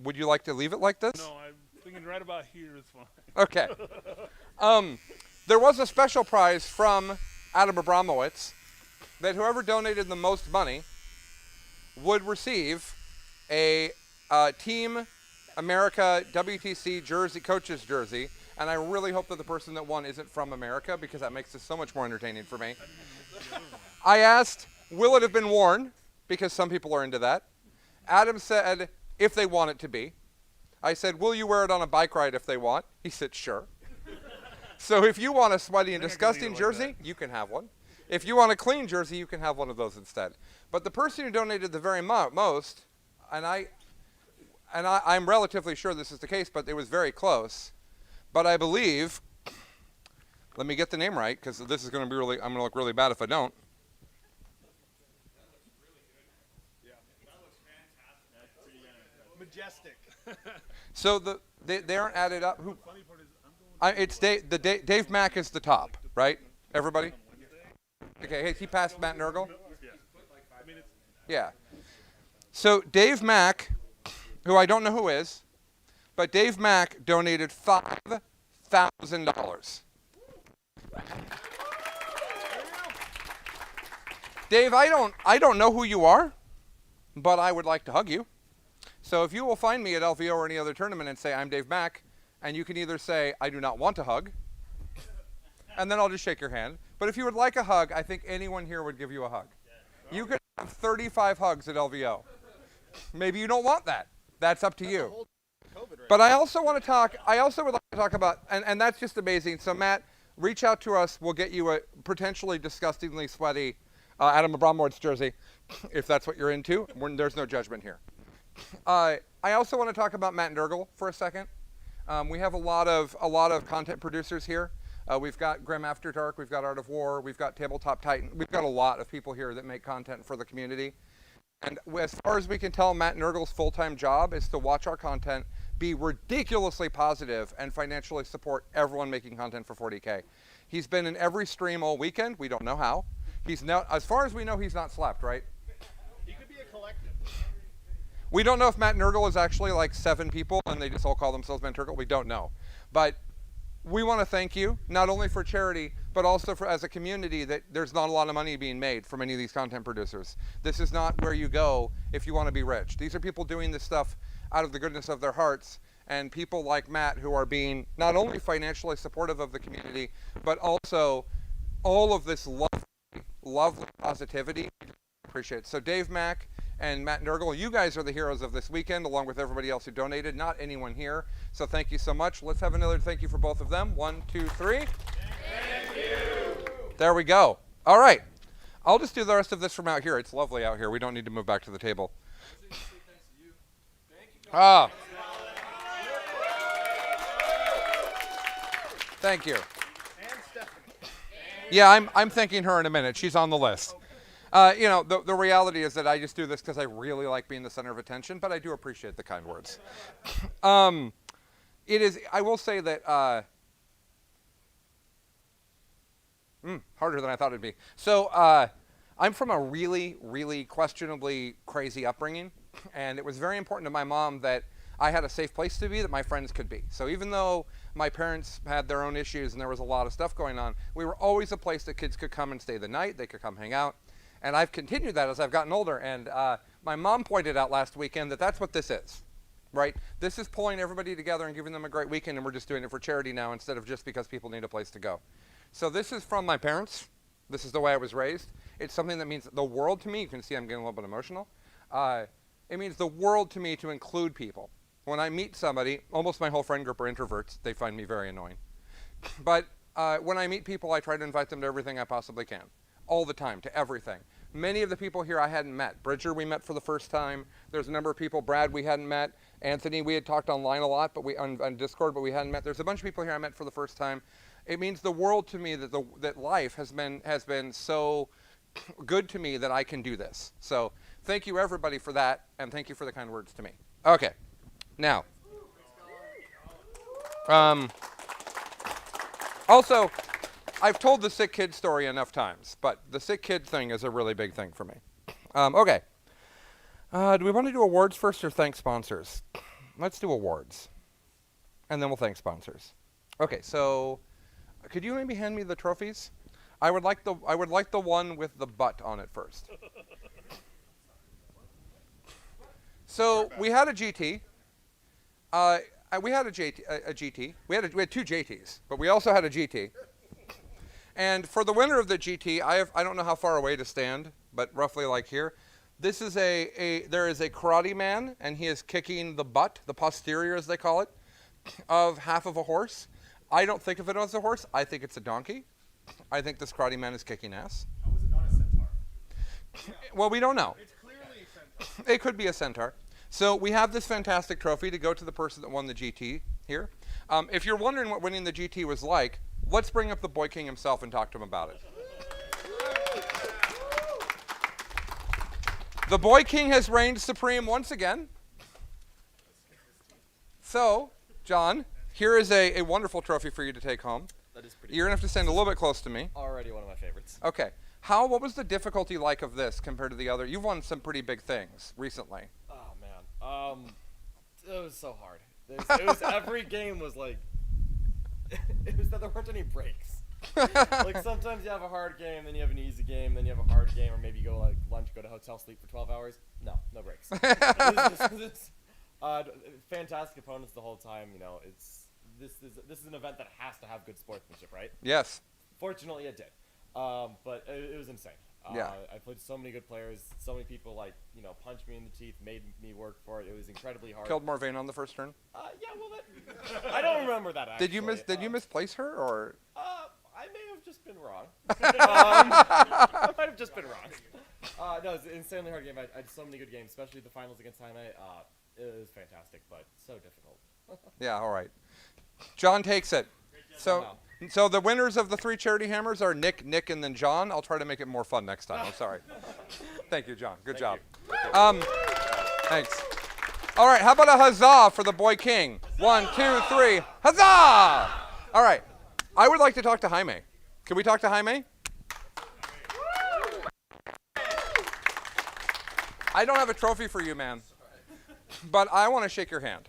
Would you like to leave it like this? No, I'm thinking right about here is fine. Okay. There was a special prize from Adam Abramowitz that whoever donated the most money would receive a Team America WTC jersey, coach's jersey, and I really hope that the person that won isn't from America because that makes this so much more entertaining for me. I asked, will it have been worn? Because some people are into that. Adam said, if they want it to be. I said, will you wear it on a bike ride if they want? He said, sure. So if you want a sweaty and disgusting jersey, you can have one. If you want a clean jersey, you can have one of those instead. But the person who donated the very most, and I'm relatively sure this is the case, but it was very close. But I believe, let me get the name right, because this is going to be I'm going to look really bad if I don't. Majestic. So they aren't added up. Who? It's Dave Mack is the top, right? Everybody? Okay, hey, he passed Matt Nurgle? Yeah. So Dave Mack, who I don't know who is, but Dave Mack donated $5,000. Dave, I don't know who you are, but I would like to hug you. So if you will find me at LVO or any other tournament and say, I'm Dave Mack, and you can either say, I do not want a hug, and then I'll just shake your hand. But if you would like a hug, I think anyone here would give you a hug. You could have 35 hugs at LVO. Maybe you don't want that. That's up to you. But I also want to talk, I also would like to talk about, and that's just amazing. So Matt, reach out to us. We'll get you a potentially disgustingly sweaty Adam Abramowitz jersey, if that's what you're into. There's no judgment here. I also want to talk about Matt Nurgle for a second. We have a lot of content producers here. We've got Grim After Dark, we've got Art of War, we've got Tabletop Titan. We've got a lot of people here that make content for the community. And as far as we can tell, Matt Nurgle's full-time job is to watch our content, be ridiculously positive, and financially support everyone making content for 40K. He's been in every stream all weekend. We don't know how. He's not, as far as we know, he's not slept, right? He could be a collective. We don't know if Matt Nurgle is actually like 7 people and they just all call themselves Matt Nurgle. We don't know. But we want to thank you, not only for charity, but also for as a community that there's not a lot of money being made from any of these content producers. This is not where you go if you want to be rich. These are people doing this stuff out of the goodness of their hearts, and people like Matt who are being not only financially supportive of the community, but also all of this lovely positivity. Appreciate it. So Dave Mack and Matt Nurgle, you guys are the heroes of this weekend, along with everybody else who donated, not anyone here. So thank you so much. Let's have another thank you for both of them. 1, 2, 3. Thank you. There we go. All right. I'll just do the rest of this from out here. It's lovely out here. We don't need to move back to the table. Ah. Thank you. Yeah, I'm thanking her in a minute. She's on the list. You know, the reality is that I just do this because I really like being the center of attention, but I do appreciate the kind words. It is, I will say that, harder than I thought it'd be. So, I'm from a really, really questionably crazy upbringing, and it was very important to my mom that I had a safe place to be that my friends could be. So even though my parents had their own issues and there was a lot of stuff going on, we were always a place that kids could come and stay the night, they could come hang out. And I've continued that as I've gotten older. And my mom pointed out last weekend that that's what this is, right? This is pulling everybody together and giving them a great weekend, and we're just doing it for charity now instead of just because people need a place to go. So this is from my parents. This is the way I was raised. It's something that means the world to me. You can see I'm getting a little bit emotional. It means the world to me to include people. When I meet somebody, almost my whole friend group are introverts. They find me very annoying. But when I meet people, I try to invite them to everything I possibly can. All the time, to everything. Many of the people here I hadn't met. Bridger we met for the first time. There's a number of people, Brad we hadn't met. Anthony we had talked online a lot, but on Discord, but we hadn't met. There's a bunch of people here I met for the first time. It means the world to me that life has been so good to me that I can do this. So thank you everybody for that, and thank you for the kind words to me. Okay, now. Also, I've told the sick kid story enough times, but the sick kid thing is a really big thing for me. Okay. Do we want to do awards first or thank sponsors? Let's do awards. And then we'll thank sponsors. Okay, so could you maybe hand me the trophies? I would like the one with the butt on it first. So we had a GT. We had a GT. We had 2 JTs, but we also had a GT. And for the winner of the GT, I don't know how far away to stand, but roughly like here. This is there is a karate man, and he is kicking the butt, the posterior as they call it, of half of a horse. I don't think of it as a horse. I think it's a donkey. I think this karate man is kicking ass. How is it not a centaur? Well, we don't know. It's clearly a centaur. It could be a centaur. So we have this fantastic trophy to go to the person that won the GT here. If you're wondering what winning the GT was like, let's bring up the Boy King himself and talk to him about it. The Boy King has reigned supreme once again. So, John, here is a wonderful trophy for you to take home. That is pretty You're going to have to stand a little bit close to me. Already one of my favorites. Okay. What was the difficulty like of this compared to the other? You've won some pretty big things recently. Oh, man. It was so hard. It was every game was like, it was that there weren't any breaks. Like sometimes you have a hard game, then you have an easy game, then you have a hard game, or maybe you go like lunch, go to hotel, sleep for 12 hours. No breaks. Fantastic opponents the whole time. You know, this is an event that has to have good sportsmanship, right? Yes. Fortunately, it did. But it was insane. Yeah. I played so many good players. So many people punched me in the teeth, made me work for it. It was incredibly hard. Killed Morvain on the first turn. Yeah, well, I don't remember that. Actually. Did you misplace her or? I may have just been wrong. I might have just been wrong. No, it's an insanely hard game. I had so many good games, especially the finals against Jaime. It was fantastic, but so difficult. Yeah. All right. John takes it. So the winners of the 3 charity hammers are Nick, and then John. I'll try to make it more fun next time. I'm sorry. Thank you, John. Good job. Thanks. All right, how about a huzzah for the boy king? 1, 2, 3, huzzah! All right, I would like to talk to Jaime. Can we talk to Jaime? I don't have a trophy for you, man, but I want to shake your hand.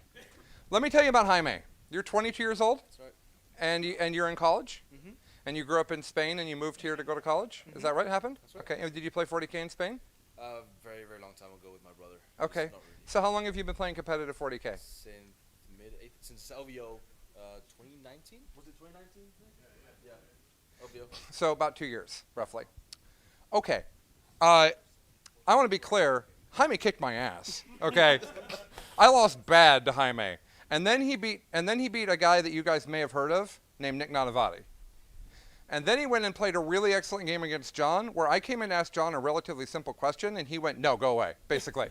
Let me tell you about Jaime. You're 22 years old? That's right. And you're in college? Mm-hmm. And you grew up in Spain and you moved here to go to college? Mm-hmm. Is that right? It happened? That's right. Okay, and did you play 40K in Spain? Very, very long time ago with my brother. Okay. So how long have you been playing competitive 40K? Since LVO 2019? Was it 2019? Yeah. LVO. So about 2 years, roughly. Okay. I want to be clear. Jaime kicked my ass. Okay. I lost bad to Jaime. And then he beat a guy that you guys may have heard of named Nick Nanavati. And then he went and played a really excellent game against John, where I came in and asked John a relatively simple question, and he went, no, go away, basically.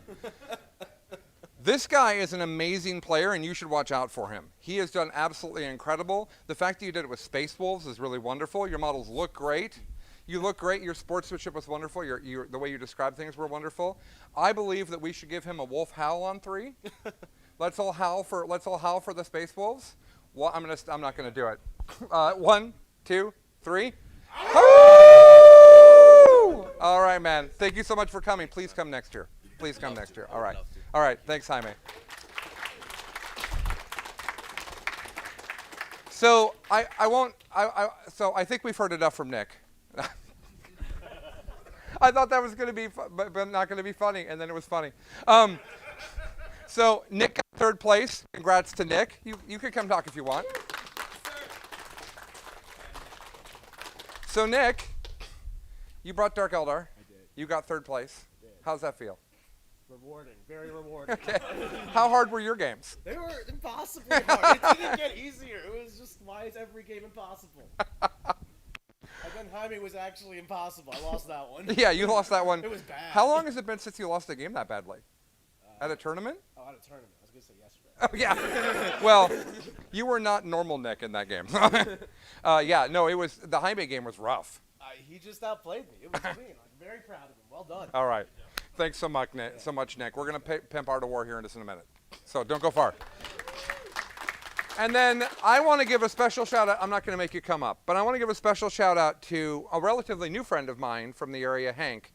This guy is an amazing player, and you should watch out for him. He has done absolutely incredible. The fact that you did it with Space Wolves is really wonderful. Your models look great. You look great. Your sportsmanship was wonderful. The way you described things were wonderful. I believe that we should give him a wolf howl on 3. Let's all howl for the Space Wolves. Well, I'm not gonna do it. 1, 2, 3. Woo! All right, man. Thank you so much for coming. Please come next year. Please come next year. All right. All right. Thanks, Jaime. So So I think we've heard enough from Nick. I thought that was going to be, but not going to be funny, and then it was funny. So Nick got 3rd place. Congrats to Nick. You can come talk if you want. So Nick, you brought Dark Eldar. I did. You got 3rd place. I did. How's that feel? Rewarding, very rewarding. Okay. How hard were your games? They were impossibly hard. It didn't get easier. It was just, why is every game impossible? And then Jaime was actually impossible. I lost that one. Yeah, you lost that one. It was bad. How long has it been since you lost a game that badly? At a tournament? Oh, at a tournament. I was going to say yesterday. Oh, yeah. Well, you were not normal Nick in that game. Yeah, no, the Jaime game was rough. He just outplayed me. It was clean. I'm very proud of him. Well done. All right. Thanks so much, Nick. We're going to pimp Art of War here in just a minute. So don't go far. And then I want to give a special shout out. I'm not going to make you come up, but I want to give a special shout out to a relatively new friend of mine from the area, Hank.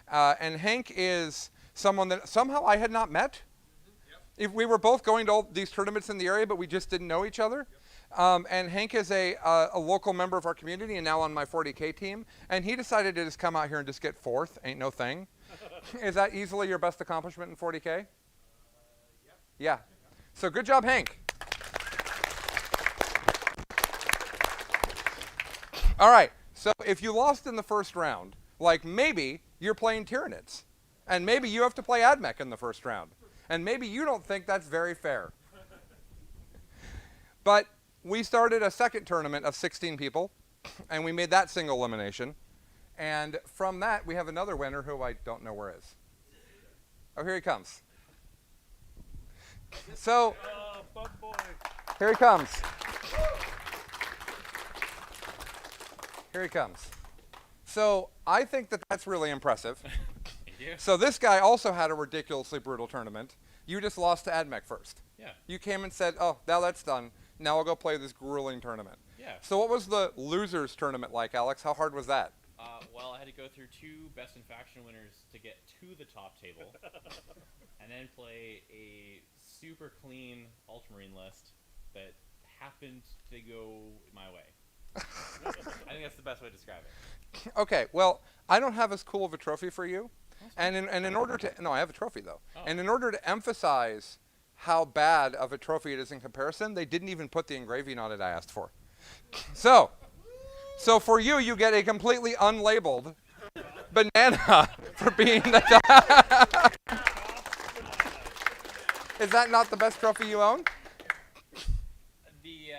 And Hank is someone that somehow I had not met. If we were both going to all these tournaments in the area, but we just didn't know each other. And Hank is a local member of our community and now on my 40K team. And he decided to just come out here and just get 4th. Ain't no thing. Is that easily your best accomplishment in 40K? Yeah. So good job, Hank. All right. So if you lost in the first round, like maybe you're playing Tyranids. And maybe you have to play Admech in the first round. And maybe you don't think that's very fair. But we started a second tournament of 16 people, and we made that single elimination. And from that, we have another winner who I don't know where is. Oh, here he comes. So, here he comes. Here he comes. So, I think that that's really impressive. So this guy also had a ridiculously brutal tournament. You just lost to Admech first. Yeah. You came and said, oh, now that's done. Now I'll go play this grueling tournament. Yeah. So what was the losers tournament like, Alex? How hard was that? Well, I had to go through 2 best in faction winners to get to the top table, and then play a super clean Ultramarine list that happened to go my way. I think that's the best way to describe it. Okay, well, I don't have as cool of a trophy for you. And in order to, no, I have a trophy though. Oh. And in order to emphasize how bad of a trophy it is in comparison, they didn't even put the engraving on it I asked for. So for you, you get a completely unlabeled banana for being the top. Is that not the best trophy you own? The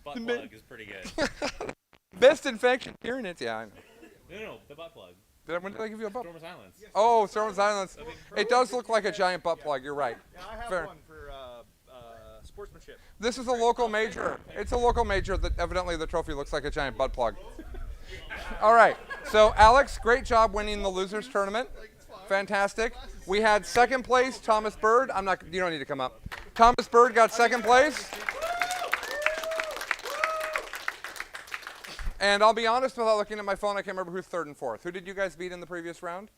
butt plug is pretty good. Best infection Tyranids, yeah, I know. No, the butt plug. When did I give you a butt? Storm's Islands. Oh, Storm's Islands. It does look like a giant butt plug. You're right. Yeah, I have Fair. one for sportsmanship. This is a local major. It's a local major that evidently the trophy looks like a giant butt plug. All right. So Alex, great job winning the losers tournament. Fantastic. We had second place, Thomas Bird. You don't need to come up. Thomas Bird got second place. And I'll be honest, without looking at my phone, I can't remember who's third and fourth. Who did you guys beat in the previous round?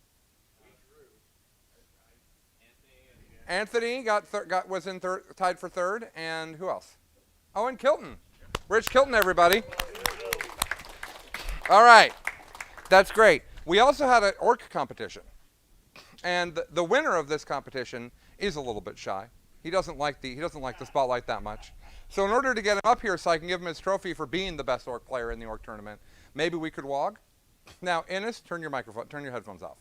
Anthony was in third, tied for third, and who else? Oh, and Kilton. Rich Kilton, everybody. All right, that's great. We also had an orc competition, and the winner of this competition is a little bit shy. He doesn't like the spotlight that much. So in order to get him up here, so I can give him his trophy for being the best orc player in the orc tournament, maybe we could wog. Now, Innes, turn your headphones off.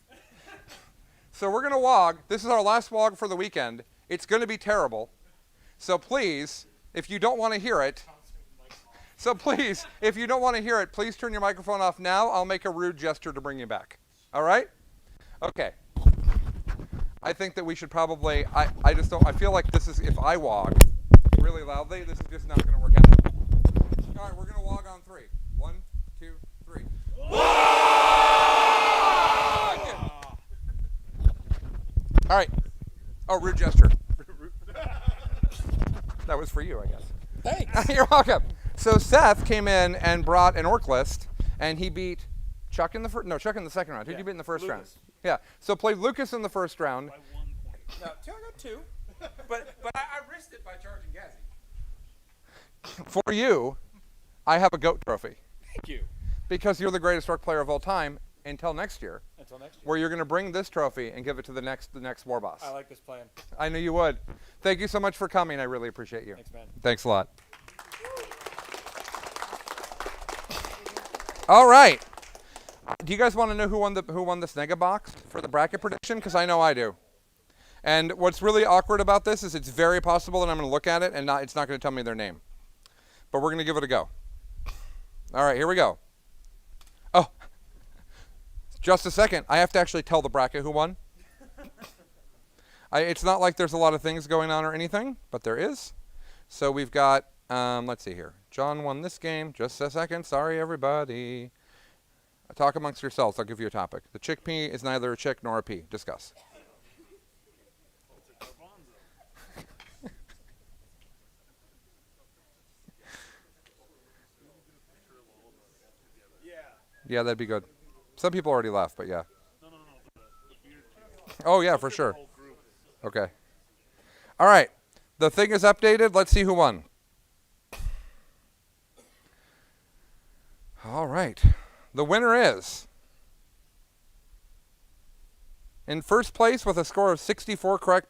So we're going to wog. This is our last wog for the weekend. It's going to be terrible. So please, if you don't want to hear it, please turn your microphone off now. I'll make a rude gesture to bring you back. All right? Okay. I think that we should probably, I feel like this is, if I wog really loudly, this is just not going to work out. All right, we're going to wog on 3. 1, 2, 3. All right. Oh, rude gesture. That was for you, I guess. Thanks. You're welcome. So Seth came in and brought an orc list, and he beat Chuck in the second round. Who did you beat in the first round? Yeah. So played Lucas in the first round. By 1 point. No, I got 2. But I risked it by charging Gazzy. For you, I have a goat trophy. Thank you. Because you're the greatest orc player of all time until next year. Where you're going to bring this trophy and give it to the next war boss. I like this plan. I knew you would. Thank you so much for coming. I really appreciate you. Thanks, man. Thanks a lot. All right. Do you guys want to know who won the Snega box for the bracket prediction? Because I know I do. And what's really awkward about this is it's very possible that I'm going to look at it and it's not going to tell me their name. But we're going to give it a go. All right, here we go. Oh, just a second. I have to actually tell the bracket who won. It's not like there's a lot of things going on or anything, but there is. So we've got, let's see here. John won this game. Just a second. Sorry, everybody. Talk amongst yourselves. I'll give you a topic. The chickpea is neither a chick nor a pea. Discuss. Yeah, that'd be good. Some people already left, but yeah. Oh, yeah, for sure. Okay. All right. The thing is updated. Let's see who won. All right. The winner is, in first place with a score of 64 correct.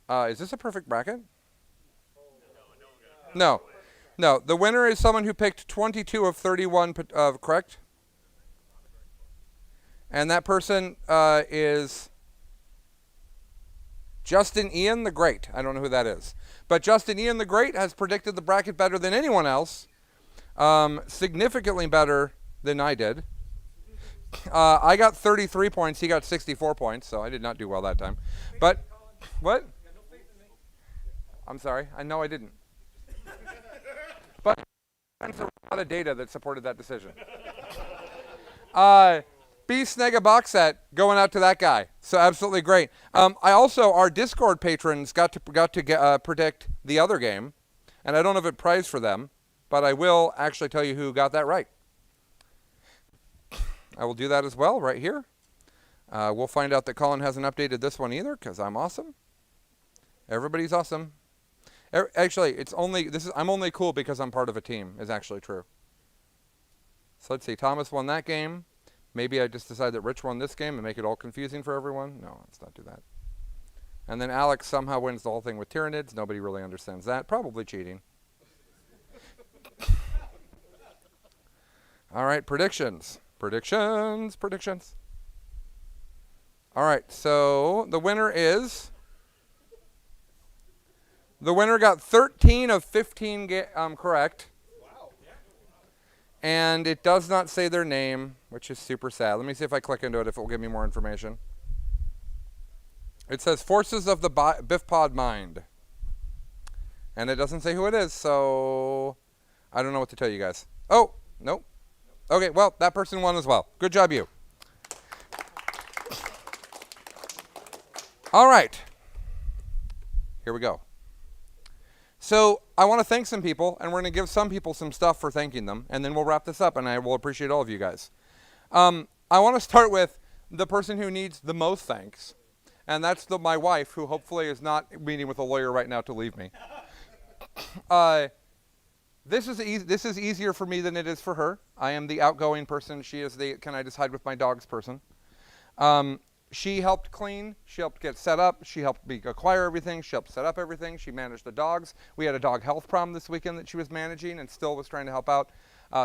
Is this a perfect bracket? No. No. The winner is someone who picked 22 of 31 correct. And that person is Justin Ian the Great. I don't know who that is. But Justin Ian the Great has predicted the bracket better than anyone else. Significantly better than I did. I got 33 points. He got 64 points, so I did not do well that time. But, what? I'm sorry. I know I didn't. But there's a lot of data that supported that decision. B Snega box set going out to that guy. So absolutely great. I also, our Discord patrons got to predict the other game, and I don't have a prize for them, but I will actually tell you who got that right. I will do that as well right here. We'll find out that Colin hasn't updated this one either because I'm awesome. Everybody's awesome. Actually, I'm only cool because I'm part of a team is actually true. So let's see. Thomas won that game. Maybe I just decide that Rich won this game and make it all confusing for everyone. No, let's not do that. And then Alex somehow wins the whole thing with Tyranids. Nobody really understands that. Probably cheating. All right, predictions. Predictions. All right, so the winner got 13 of 15 correct. And it does not say their name, which is super sad. Let me see if I click into it, if it will give me more information. It says Forces of the Biff Pod Mind. And it doesn't say who it is, so I don't know what to tell you guys. Oh, nope. Okay, well, that person won as well. Good job, you. All right. Here we go. So I want to thank some people, and we're going to give some people some stuff for thanking them, and then we'll wrap this up, and I will appreciate all of you guys. I want to start with the person who needs the most thanks, and that's my wife, who hopefully is not meeting with a lawyer right now to leave me. This is easier for me than it is for her. I am the outgoing person. She is the can I just hide with my dogs person. She helped clean. She helped get set up. She helped me acquire everything. She helped set up everything. She managed the dogs. We had a dog health problem this weekend that she was managing and still was trying to help out.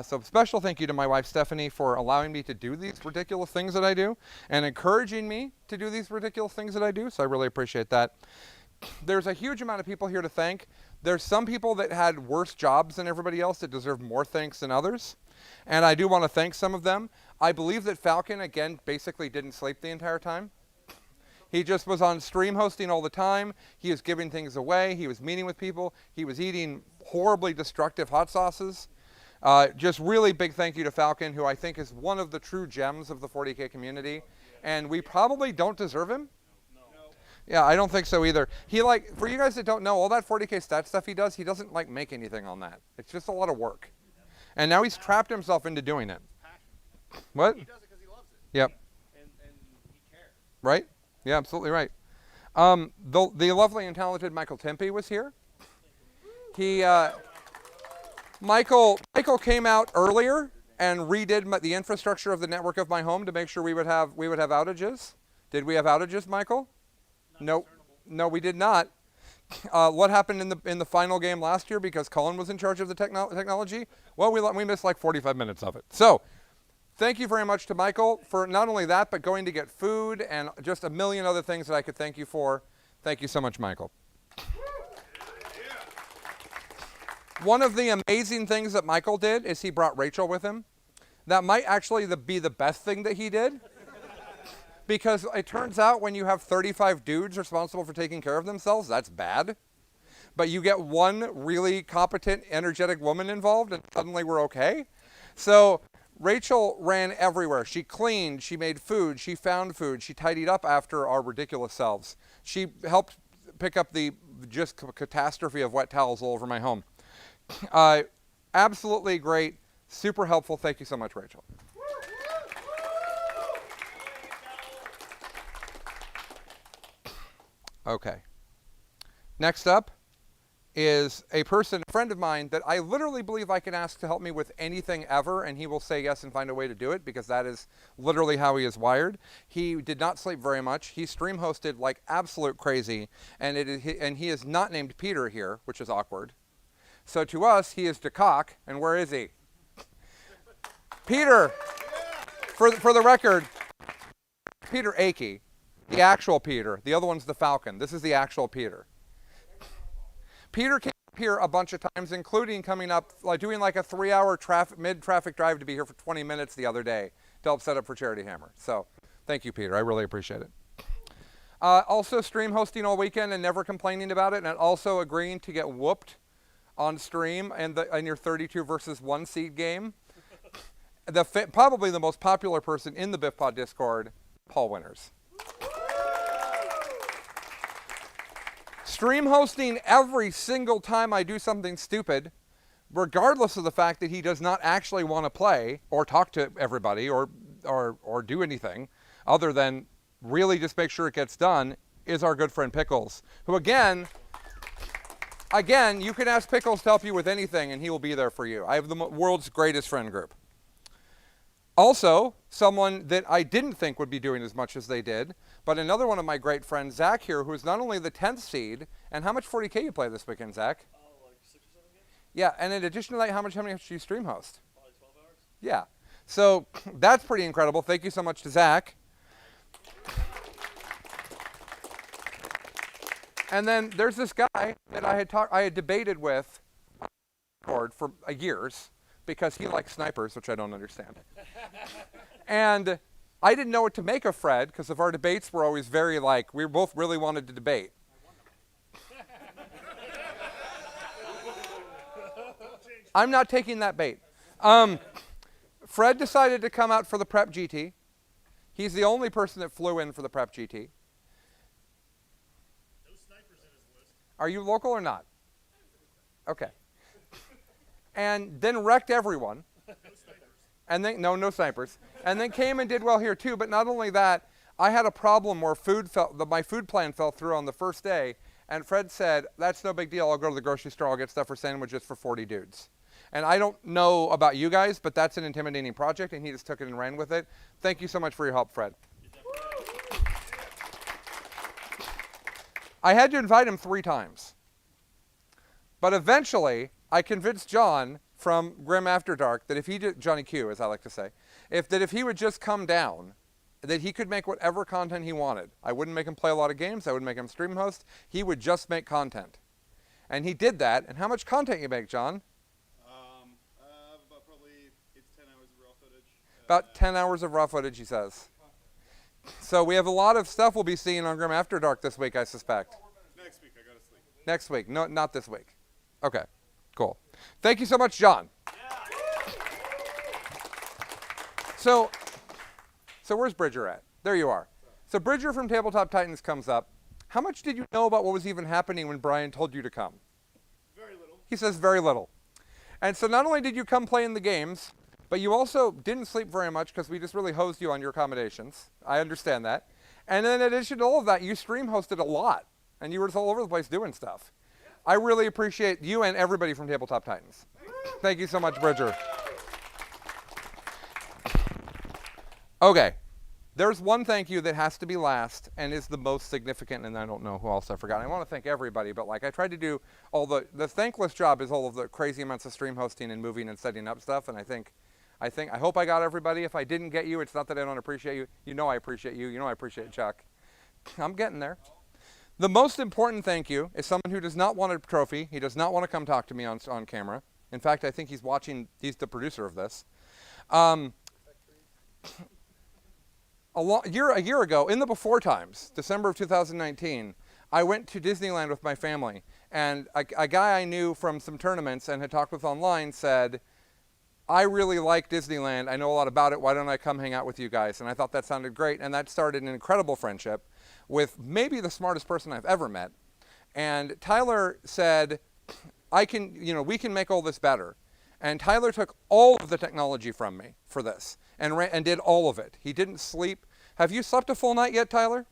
So special thank you to my wife, Stephanie, for allowing me to do these ridiculous things that I do and encouraging me to do these ridiculous things that I do. So I really appreciate that. There's a huge amount of people here to thank. There's some people that had worse jobs than everybody else that deserve more thanks than others. And I do want to thank some of them. I believe that Falcon, again, basically didn't sleep the entire time. He just was on stream hosting all the time. He was giving things away. He was meeting with people. He was eating horribly destructive hot sauces. Just really big thank you to Falcon, who I think is one of the true gems of the 40K community. And we probably don't deserve him. Yeah, I don't think so either. He for you guys that don't know, all that 40K stat stuff he doesn't make anything on that. It's just a lot of work. And now he's trapped himself into doing it. What? He does it because he loves it. Yep. And he cares. Right? Yeah, absolutely right. The lovely and talented Michael Tempe was here. Michael came out earlier and redid the infrastructure of the network of my home to make sure we would have outages. Did we have outages, Michael? No, we did not. What happened in the final game last year because Colin was in charge of the technology? Well, we missed like 45 minutes of it. So thank you very much to Michael for not only that, but going to get food and just a million other things that I could thank you for. Thank you so much, Michael. One of the amazing things that Michael did is he brought Rachel with him. That might actually be the best thing that he did. Because it turns out when you have 35 dudes responsible for taking care of themselves, that's bad. But you get one really competent, energetic woman involved, and suddenly we're okay. So Rachel ran everywhere. She cleaned, she made food, she found food, she tidied up after our ridiculous selves. She helped pick up the just catastrophe of wet towels all over my home. Absolutely great, super helpful. Thank you so much, Rachel. Okay. Next up is a friend of mine that I literally believe I can ask to help me with anything ever, and he will say yes and find a way to do it because that is literally how he is wired. He did not sleep very much. He stream hosted like absolute crazy, and he is not named Peter here, which is awkward. So to us, he is DeCock, and where is he? Peter, for the record, Peter Akey. The actual Peter. The other one's the Falcon. This is the actual Peter. Peter came up here a bunch of times, including coming up, doing like a 3-hour mid-traffic drive to be here for 20 minutes the other day to help set up for Charity Hammer. So thank you, Peter. I really appreciate it. Also stream hosting all weekend and never complaining about it, and also agreeing to get whooped on stream in your 32 versus 1 seed game. Probably the most popular person in the BiffPod Discord, Paul Winters. Stream hosting every single time I do something stupid, regardless of the fact that he does not actually want to play or talk to everybody or do anything other than really just make sure it gets done, is our good friend Pickles, who again, you can ask Pickles to help you with anything and he will be there for you. I have the world's greatest friend group. Also, someone that I didn't think would be doing as much as they did, but another one of my great friends, Zach here, who is not only the 10th seed, and how much 40K you play this weekend, Zach? Like 6 or 7 games. Yeah, and in addition to that, how many do you stream host? Probably 12 hours. Yeah, so that's pretty incredible. Thank you so much to Zach. And then there's this guy that I had debated with for years because he likes snipers, which I don't understand. And I didn't know what to make of Fred because of our debates were always very we both really wanted to debate. I'm not taking that bait. Fred decided to come out for the Prep GT. He's the only person that flew in for the Prep GT. No snipers in his list. Are you local or not? Okay. And then wrecked everyone. No snipers. And then no snipers. And then came and did well here too. But not only that, I had a problem where my food plan fell through on the first day. And Fred said, "That's no big deal. I'll go to the grocery store. I'll get stuff for sandwiches for 40 dudes." And I don't know about you guys, but that's an intimidating project, and he just took it and ran with it. Thank you so much for your help, Fred. I had to invite him 3 times. But eventually, I convinced John from Grim After Dark that if he did, Johnny Q, as I like to say, if he would just come down, that he could make whatever content he wanted. I wouldn't make him play a lot of games. I wouldn't make him stream host. He would just make content. And he did that. And how much content you make, John? About probably 8 to 10 hours of raw footage. About 10 hours of raw footage, he says. So we have a lot of stuff we'll be seeing on Grim After Dark this week, I suspect. Next week, I gotta sleep. Next week. No, not this week. Okay, cool. Thank you so much, John. So where's Bridger at? There you are. So Bridger from Tabletop Titans comes up. How much did you know about what was even happening when Brian told you to come? Very little. He says very little. And so not only did you come play in the games, but you also didn't sleep very much because we just really hosed you on your accommodations. I understand that. And then in addition to all of that, you stream hosted a lot. And you were just all over the place doing stuff. I really appreciate you and everybody from Tabletop Titans. Thank you so much, Bridger. Okay. There's one thank you that has to be last and is the most significant, and I don't know who else I forgot. I want to thank everybody, but like I tried to do all the thankless job is all of the crazy amounts of stream hosting and moving and setting up stuff, and I hope I got everybody. If I didn't get you, it's not that I don't appreciate you. You know I appreciate you. You know I appreciate Chuck. I'm getting there. The most important thank you is someone who does not want a trophy. He does not want to come talk to me on camera. In fact, I think he's watching. He's the producer of this. A year ago, in the before times, December of 2019, I went to Disneyland with my family, and a guy I knew from some tournaments and had talked with online said, "I really like Disneyland. I know a lot about it. Why don't I come hang out with you guys?" And I thought that sounded great, and that started an incredible friendship with maybe the smartest person I've ever met. And Tyler said, we can make all this better. And Tyler took all of the technology from me for this and did all of it. He didn't sleep. Have you slept a full night yet, Tyler?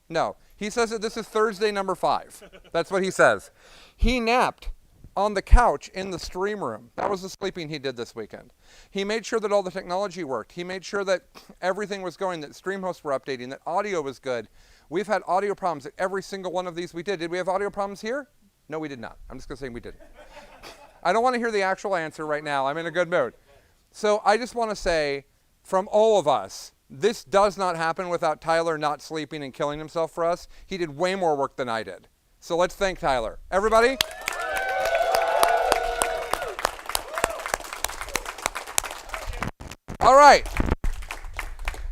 No. He says that this is Thursday number 5. That's what he says. He napped on the couch in the stream room. That was the sleeping he did this weekend. He made sure that all the technology worked. He made sure that everything was going, that stream hosts were updating, that audio was good. We've had audio problems at every single one of these we did. Did we have audio problems here? No, we did not. I'm just going to say we didn't. I don't want to hear the actual answer right now. I'm in a good mood. So I just want to say, from all of us, this does not happen without Tyler not sleeping and killing himself for us. He did way more work than I did. So let's thank Tyler. Everybody? All right.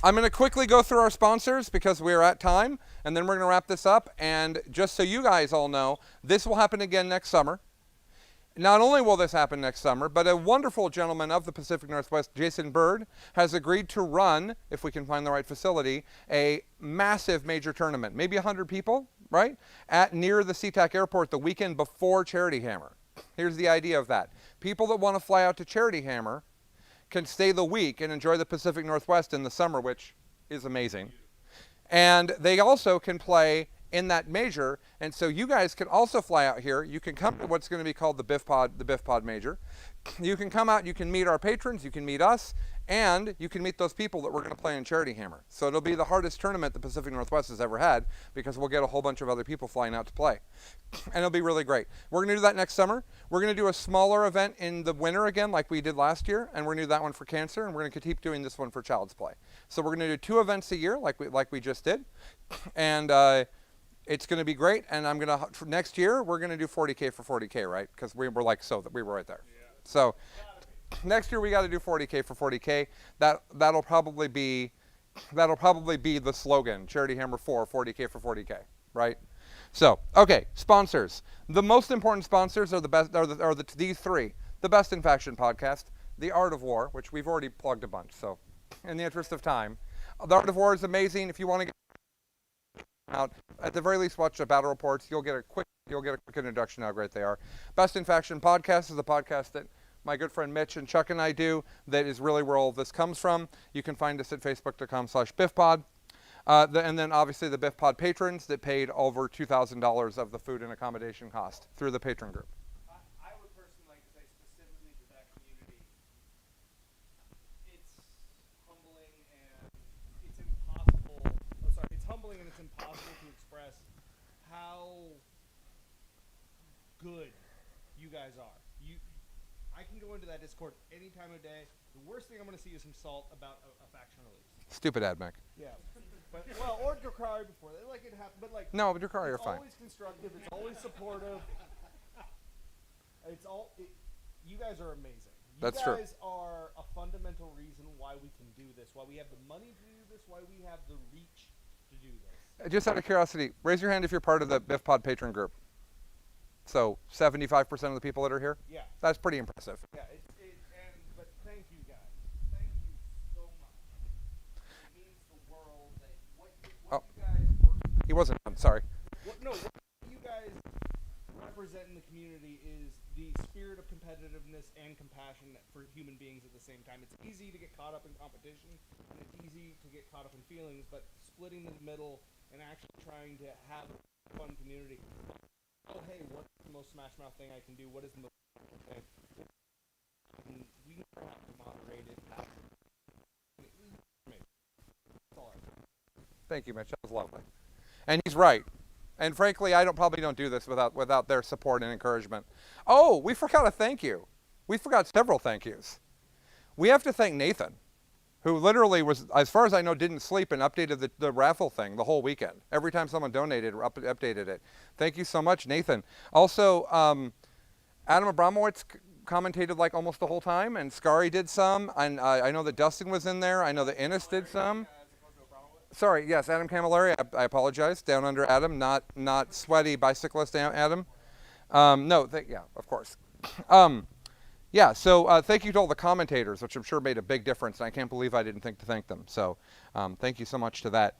I'm going to quickly go through our sponsors because we're at time, and then we're going to wrap this up. And just so you guys all know, this will happen again next summer. Not only will this happen next summer, but a wonderful gentleman of the Pacific Northwest, Jason Bird, has agreed to run, if we can find the right facility, a massive major tournament, maybe 100 people, right, near the SeaTac Airport the weekend before Charity Hammer. Here's the idea of that. People that want to fly out to Charity Hammer can stay the week and enjoy the Pacific Northwest in the summer, which is amazing. And they also can play in that major, and so you guys can also fly out here. You can come to what's going to be called the Biff Pod Major. You can come out, you can meet our patrons, you can meet us, and you can meet those people that we're going to play in Charity Hammer. So it'll be the hardest tournament the Pacific Northwest has ever had because we'll get a whole bunch of other people flying out to play. And it'll be really great. We're going to do that next summer. We're going to do a smaller event in the winter again like we did last year, and we're going to do that one for cancer, and we're going to keep doing this one for Child's Play. So we're going to do 2 events a year like we just did. And it's going to be great, and next year, we're going to do 40K for 40K, right? Because we were right there. Yeah. So next year, we got to do 40K for 40K. That'll probably be the slogan, Charity Hammer 4, 40K for 40K, right? So, okay, sponsors. The most important sponsors are these 3. the Best in Faction podcast, The Art of War, which we've already plugged a bunch, so in the interest of time. The Art of War is amazing. If you want to get out, at the very least watch the battle reports. You'll get a quick introduction how great they are. Best in Faction podcast is a podcast that my good friend Mitch and Chuck and I do that is really where all of this comes from. You can find us at facebook.com/biffpod. And then obviously the BiffPod patrons that paid over $2,000 of the food and accommodation cost through the patron group. I would personally like to say specifically to that community, it's humbling and it's impossible. Oh, sorry, it's humbling and it's impossible to express how good you guys are. I can go into that Discord any time of day. The worst thing I'm going to see is some salt about a faction release. Stupid AdMech. Yeah. But, well, or Drakari before. Like it happened, but like. No, but Drakari are fine. It's always constructive. It's always supportive. You guys are amazing. That's true. You guys are a fundamental reason why we can do this, why we have the money to do this, why we have the reach to do this. Just out of curiosity, raise your hand if you're part of the BiffPod patron group. So 75% of the people that are here? Yeah. That's pretty impressive. Yeah, but thank you guys. Thank you so much. It means the world that what you guys work. He wasn't. I'm sorry. What you guys represent in the community is the spirit of competitiveness and compassion for human beings at the same time. It's easy to get caught up in competition, and it's easy to get caught up in feelings, but splitting in the middle and actually trying to have a fun community. Oh, hey, what's the most Smash Mouth thing I can do? What is the most thing? And we never have to moderate it. That's all I think. Thank you, Mitch. That was lovely. And he's right. And frankly, I probably don't do this without their support and encouragement. Oh, we forgot a thank you. We forgot several thank yous. We have to thank Nathan, who literally was, as far as I know, didn't sleep and updated the raffle thing the whole weekend. Every time someone donated or updated it. Thank you so much, Nathan. Also, Adam Abramowitz commentated like almost the whole time, and Scary did some, and I know that Dustin was in there. I know that Innes did some. Sorry, yes, Adam Camilleri. I apologize. Down under Adam, not sweaty bicyclist Adam. Yeah, of course. Yeah, so thank you to all the commentators, which I'm sure made a big difference, and I can't believe I didn't think to thank them. So thank you so much to that.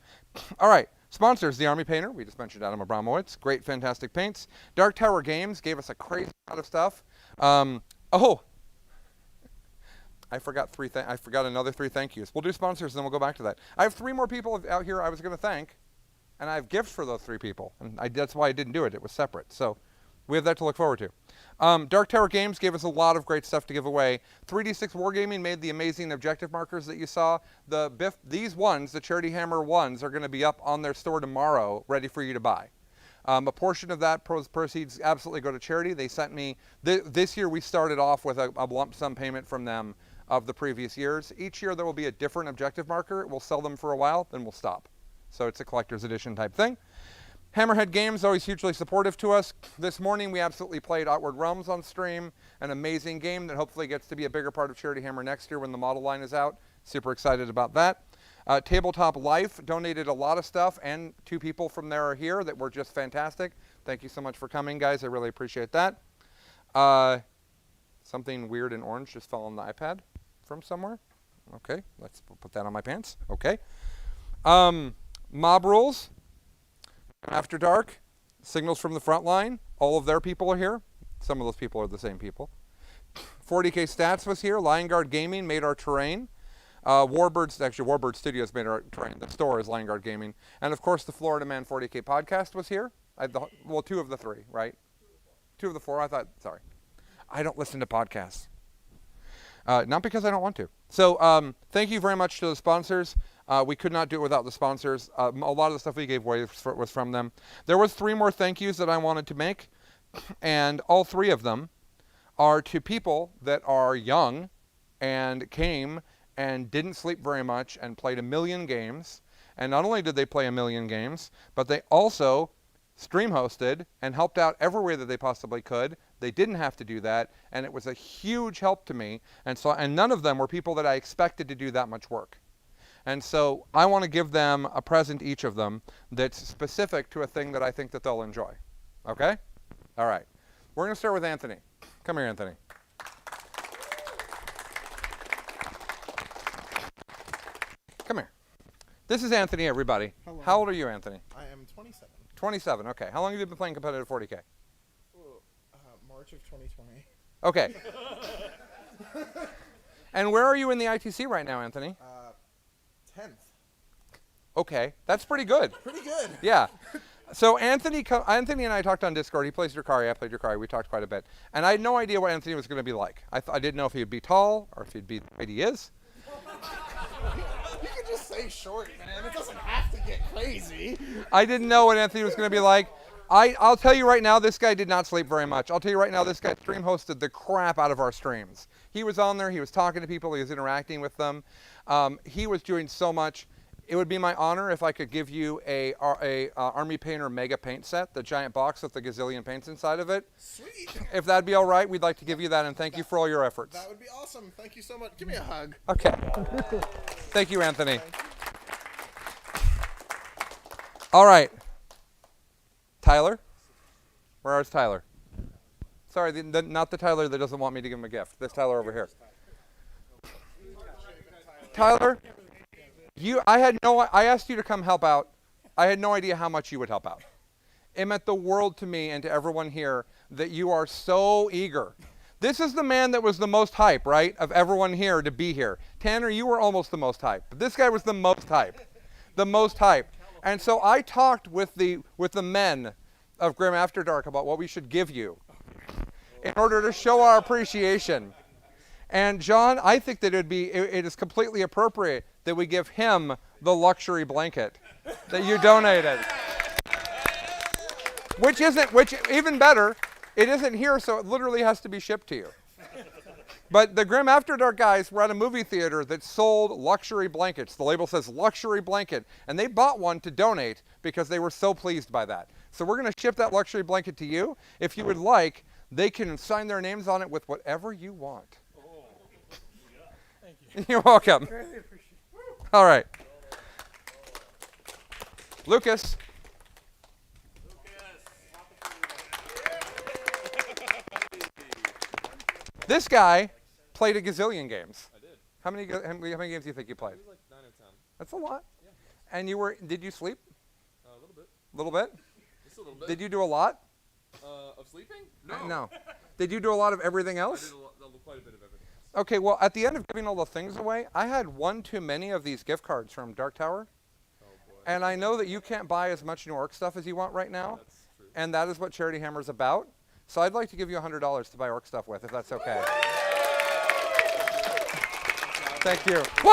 All right, sponsors, The Army Painter. We just mentioned Adam Abramowitz. Great, fantastic paints. Dark Tower Games gave us a crazy amount of stuff. I forgot another 3 thank yous. We'll do sponsors, and then we'll go back to that. I have 3 more people out here I was going to thank, and I have gifts for those 3 people. And that's why I didn't do it. It was separate. So we have that to look forward to. Dark Tower Games gave us a lot of great stuff to give away. 3D6 Wargaming made the amazing objective markers that you saw. These ones, the Charity Hammer ones, are going to be up on their store tomorrow, ready for you to buy. A portion of that proceeds absolutely go to charity. They sent me, this year we started off with a lump sum payment from them of the previous years. Each year there will be a different objective marker. We'll sell them for a while, then we'll stop. So it's a collector's edition type thing. Hammerhead Games, always hugely supportive to us. This morning we absolutely played Outward Realms on stream, an amazing game that hopefully gets to be a bigger part of Charity Hammer next year when the model line is out. Super excited about that. Tabletop Life donated a lot of stuff, and 2 people from there are here that were just fantastic. Thank you so much for coming, guys. I really appreciate that. Something weird and orange just fell on the iPad from somewhere. Okay, let's put that on my pants. Okay. Mob Rules. After Dark, Signals from the Front Line, all of their people are here. Some of those people are the same people. 40K Stats was here. Lion Guard Gaming made our terrain. Warbird Studios made our terrain. The store is Lion Guard Gaming. And of course, the Florida Man 40K podcast was here. 2 of the 3, right? 2 of the 4, sorry. I don't listen to podcasts. Not because I don't want to. So thank you very much to the sponsors. We could not do it without the sponsors. A lot of the stuff we gave away was from them. There was 3 more thank yous that I wanted to make, and all 3 of them are to people that are young and came and didn't sleep very much and played 1 million games. And not only did they play 1 million games, but they also stream hosted and helped out every way that they possibly could. They didn't have to do that, and it was a huge help to me. And none of them were people that I expected to do that much work. And so I want to give them a present, each of them, that's specific to a thing that I think that they'll enjoy. Okay? All right. We're going to start with Anthony. Come here, Anthony. This is Anthony, everybody. Hello. How old are you, Anthony? I am 27. 27, okay. How long have you been playing competitive 40K? March of 2020. Okay. And where are you in the ITC right now, Anthony? 10th. Okay, that's pretty good. Pretty good. Yeah. So Anthony and I talked on Discord. He plays Drukari, I played Drukari. We talked quite a bit. And I had no idea what Anthony was going to be like. I didn't know if he would be tall or if he'd be the way he is. You can just say short, man. It doesn't have to get crazy. I didn't know what Anthony was going to be like. I'll tell you right now, this guy did not sleep very much. I'll tell you right now, this guy stream hosted the crap out of our streams. He was on there. He was talking to people. He was interacting with them. He was doing so much. It would be my honor if I could give you a Army Painter Mega Paint set, the giant box with the gazillion paints inside of it. Sweet. If that'd be all right, we'd like to give you that, and thank you for all your efforts. That would be awesome. Thank you so much. Give me a hug. Okay. Thank you, Anthony. All right. Tyler? Where is Tyler? Sorry, not the Tyler that doesn't want me to give him a gift. This Tyler over here. Tyler, I asked you to come help out. I had no idea how much you would help out. It meant the world to me and to everyone here that you are so eager. This is the man that was the most hype, right, of everyone here to be here. Tanner, you were almost the most hype, but this guy was the most hype. The most hype. And so I talked with the men of Grim After Dark about what we should give you in order to show our appreciation. And John, I think that it is completely appropriate that we give him the luxury blanket that you donated. Which even better, it isn't here, so it literally has to be shipped to you. But the Grim After Dark guys were at a movie theater that sold luxury blankets. The label says luxury blanket, and they bought one to donate because they were so pleased by that. So we're going to ship that luxury blanket to you. If you would like, they can sign their names on it with whatever you want. Thank you. You're welcome. Really appreciate it. All right. Lucas. This guy played a gazillion games. I did. How many games do you think you played? It was like 9 or 10. That's a lot. Yeah. And did you sleep? A little bit. A little bit? Just a little bit. Did you do a lot? Of sleeping? No. Did you do a lot of everything else? I did quite a bit of everything else. Okay, well, at the end of giving all the things away, I had one too many of these gift cards from Dark Tower. Oh boy. And I know that you can't buy as much New York stuff as you want right now. That's true. And that is what Charity Hammer is about. So I'd like to give you $100 to buy Orc stuff with, if that's okay. Thank you. Plug!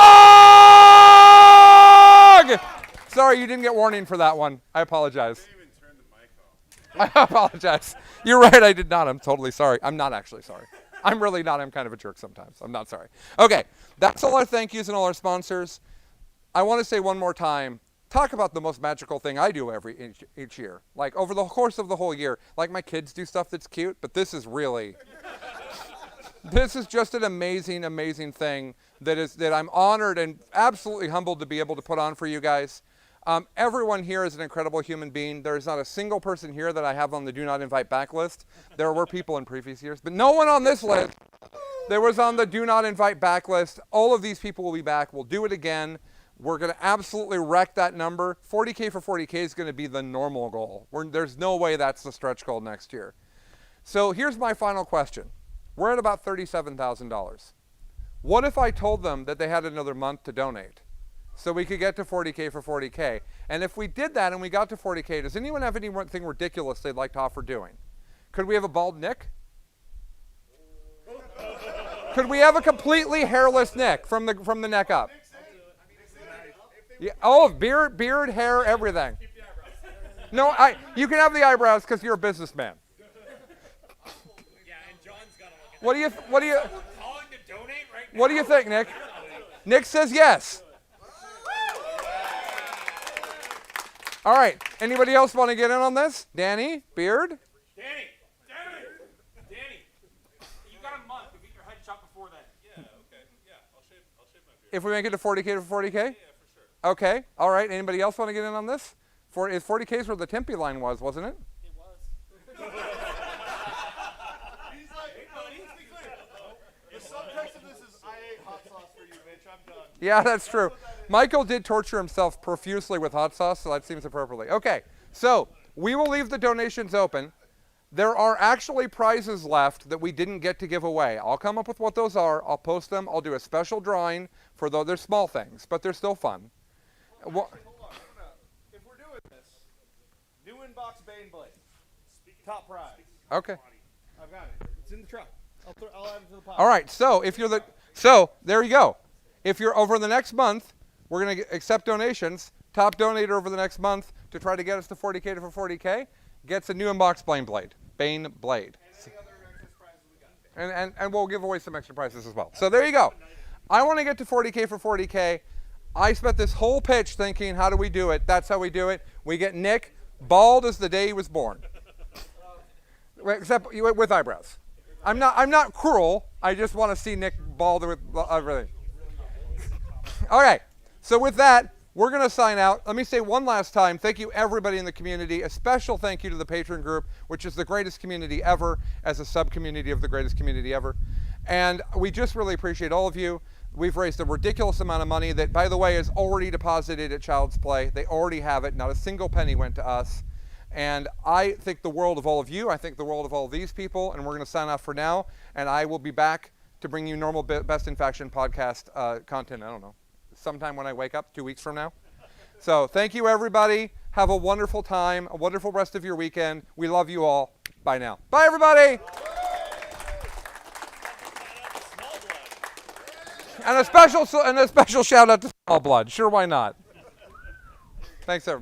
Sorry, you didn't get warning for that one. I apologize. I didn't even turn the mic off. I apologize. You're right, I did not. I'm totally sorry. I'm not actually sorry. I'm really not. I'm kind of a jerk sometimes. I'm not sorry. Okay, that's all our thank yous and all our sponsors. I want to say one more time, talk about the most magical thing I do each year. Like over the course of the whole year, like my kids do stuff that's cute, but this is really, this is just an amazing, amazing thing that I'm honored and absolutely humbled to be able to put on for you guys. Everyone here is an incredible human being. There's not a single person here that I have on the Do Not Invite back list. There were people in previous years, but no one on this list that was on the Do Not Invite back list. All of these people will be back. We'll do it again. We're going to absolutely wreck that number. 40K for 40K is going to be the normal goal. There's no way that's the stretch goal next year. So here's my final question. We're at about $37,000. What if I told them that they had another month to donate? So we could get to 40K for 40K. And if we did that and we got to 40K, does anyone have anything ridiculous they'd like to offer doing? Could we have a bald Nick? Could we have a completely hairless Nick from the neck up? Yeah. Oh, beard, hair, everything. No, you can have the eyebrows because you're a businessman. Yeah, and John's got to look at What do you calling to donate right now? What do you think, Nick? Nick says yes. All right. Anybody else want to get in on this? Danny, beard? Danny, you got a month to get your head shot before then. Yeah, okay. Yeah, I'll shave my beard. If we make it to 40K for 40K? Yeah, for sure. Okay. All right. Anybody else want to get in on this? 40K is where the Tempe line was, wasn't it? It was. He's like, let's be clear. The subtext of this is, I ate hot sauce for you, bitch. I'm done. Yeah, that's true. That's what that Michael did torture himself profusely with hot sauce, so that seems appropriately. Okay, so we will leave the donations open. There are actually prizes left that we didn't get to give away. I'll come up with what those are. I'll post them. I'll do a special drawing for those. They're small things, but they're still fun. Hold on. If we're doing this, new inbox Bane Blade. Top prize. Okay. I've got it. It's in the truck. I'll add it to the pot. All right, so there you go. If you're over the next month, we're going to accept donations. Top donator over the next month to try to get us to 40K to 40K gets a new inbox Bane Blade. Bane Blade. And we'll give away some extra prizes as well. So there you go. I want to get to 40K for 40K. I spent this whole pitch thinking, how do we do it? That's how we do it. We get Nick bald as the day he was born. Except with eyebrows. I'm not cruel. I just want to see Nick bald with everything. Okay. So with that, we're going to sign out. Let me say one last time, thank you everybody in the community. A special thank you to the Patreon group, which is the greatest community ever, as a sub-community of the greatest community ever. And we just really appreciate all of you. We've raised a ridiculous amount of money that, by the way, is already deposited at Child's Play. They already have it. Not a single penny went to us. And I think the world of all of you. I think the world of all of these people. And we're going to sign off for now. And I will be back to bring you normal Best in Faction podcast content. I don't know. Sometime when I wake up, 2 weeks from now. So thank you, everybody. Have a wonderful time, a wonderful rest of your weekend. We love you all. Bye now. Bye, everybody. And a special shout out to Small Blood. Sure, why not? Thanks, everybody.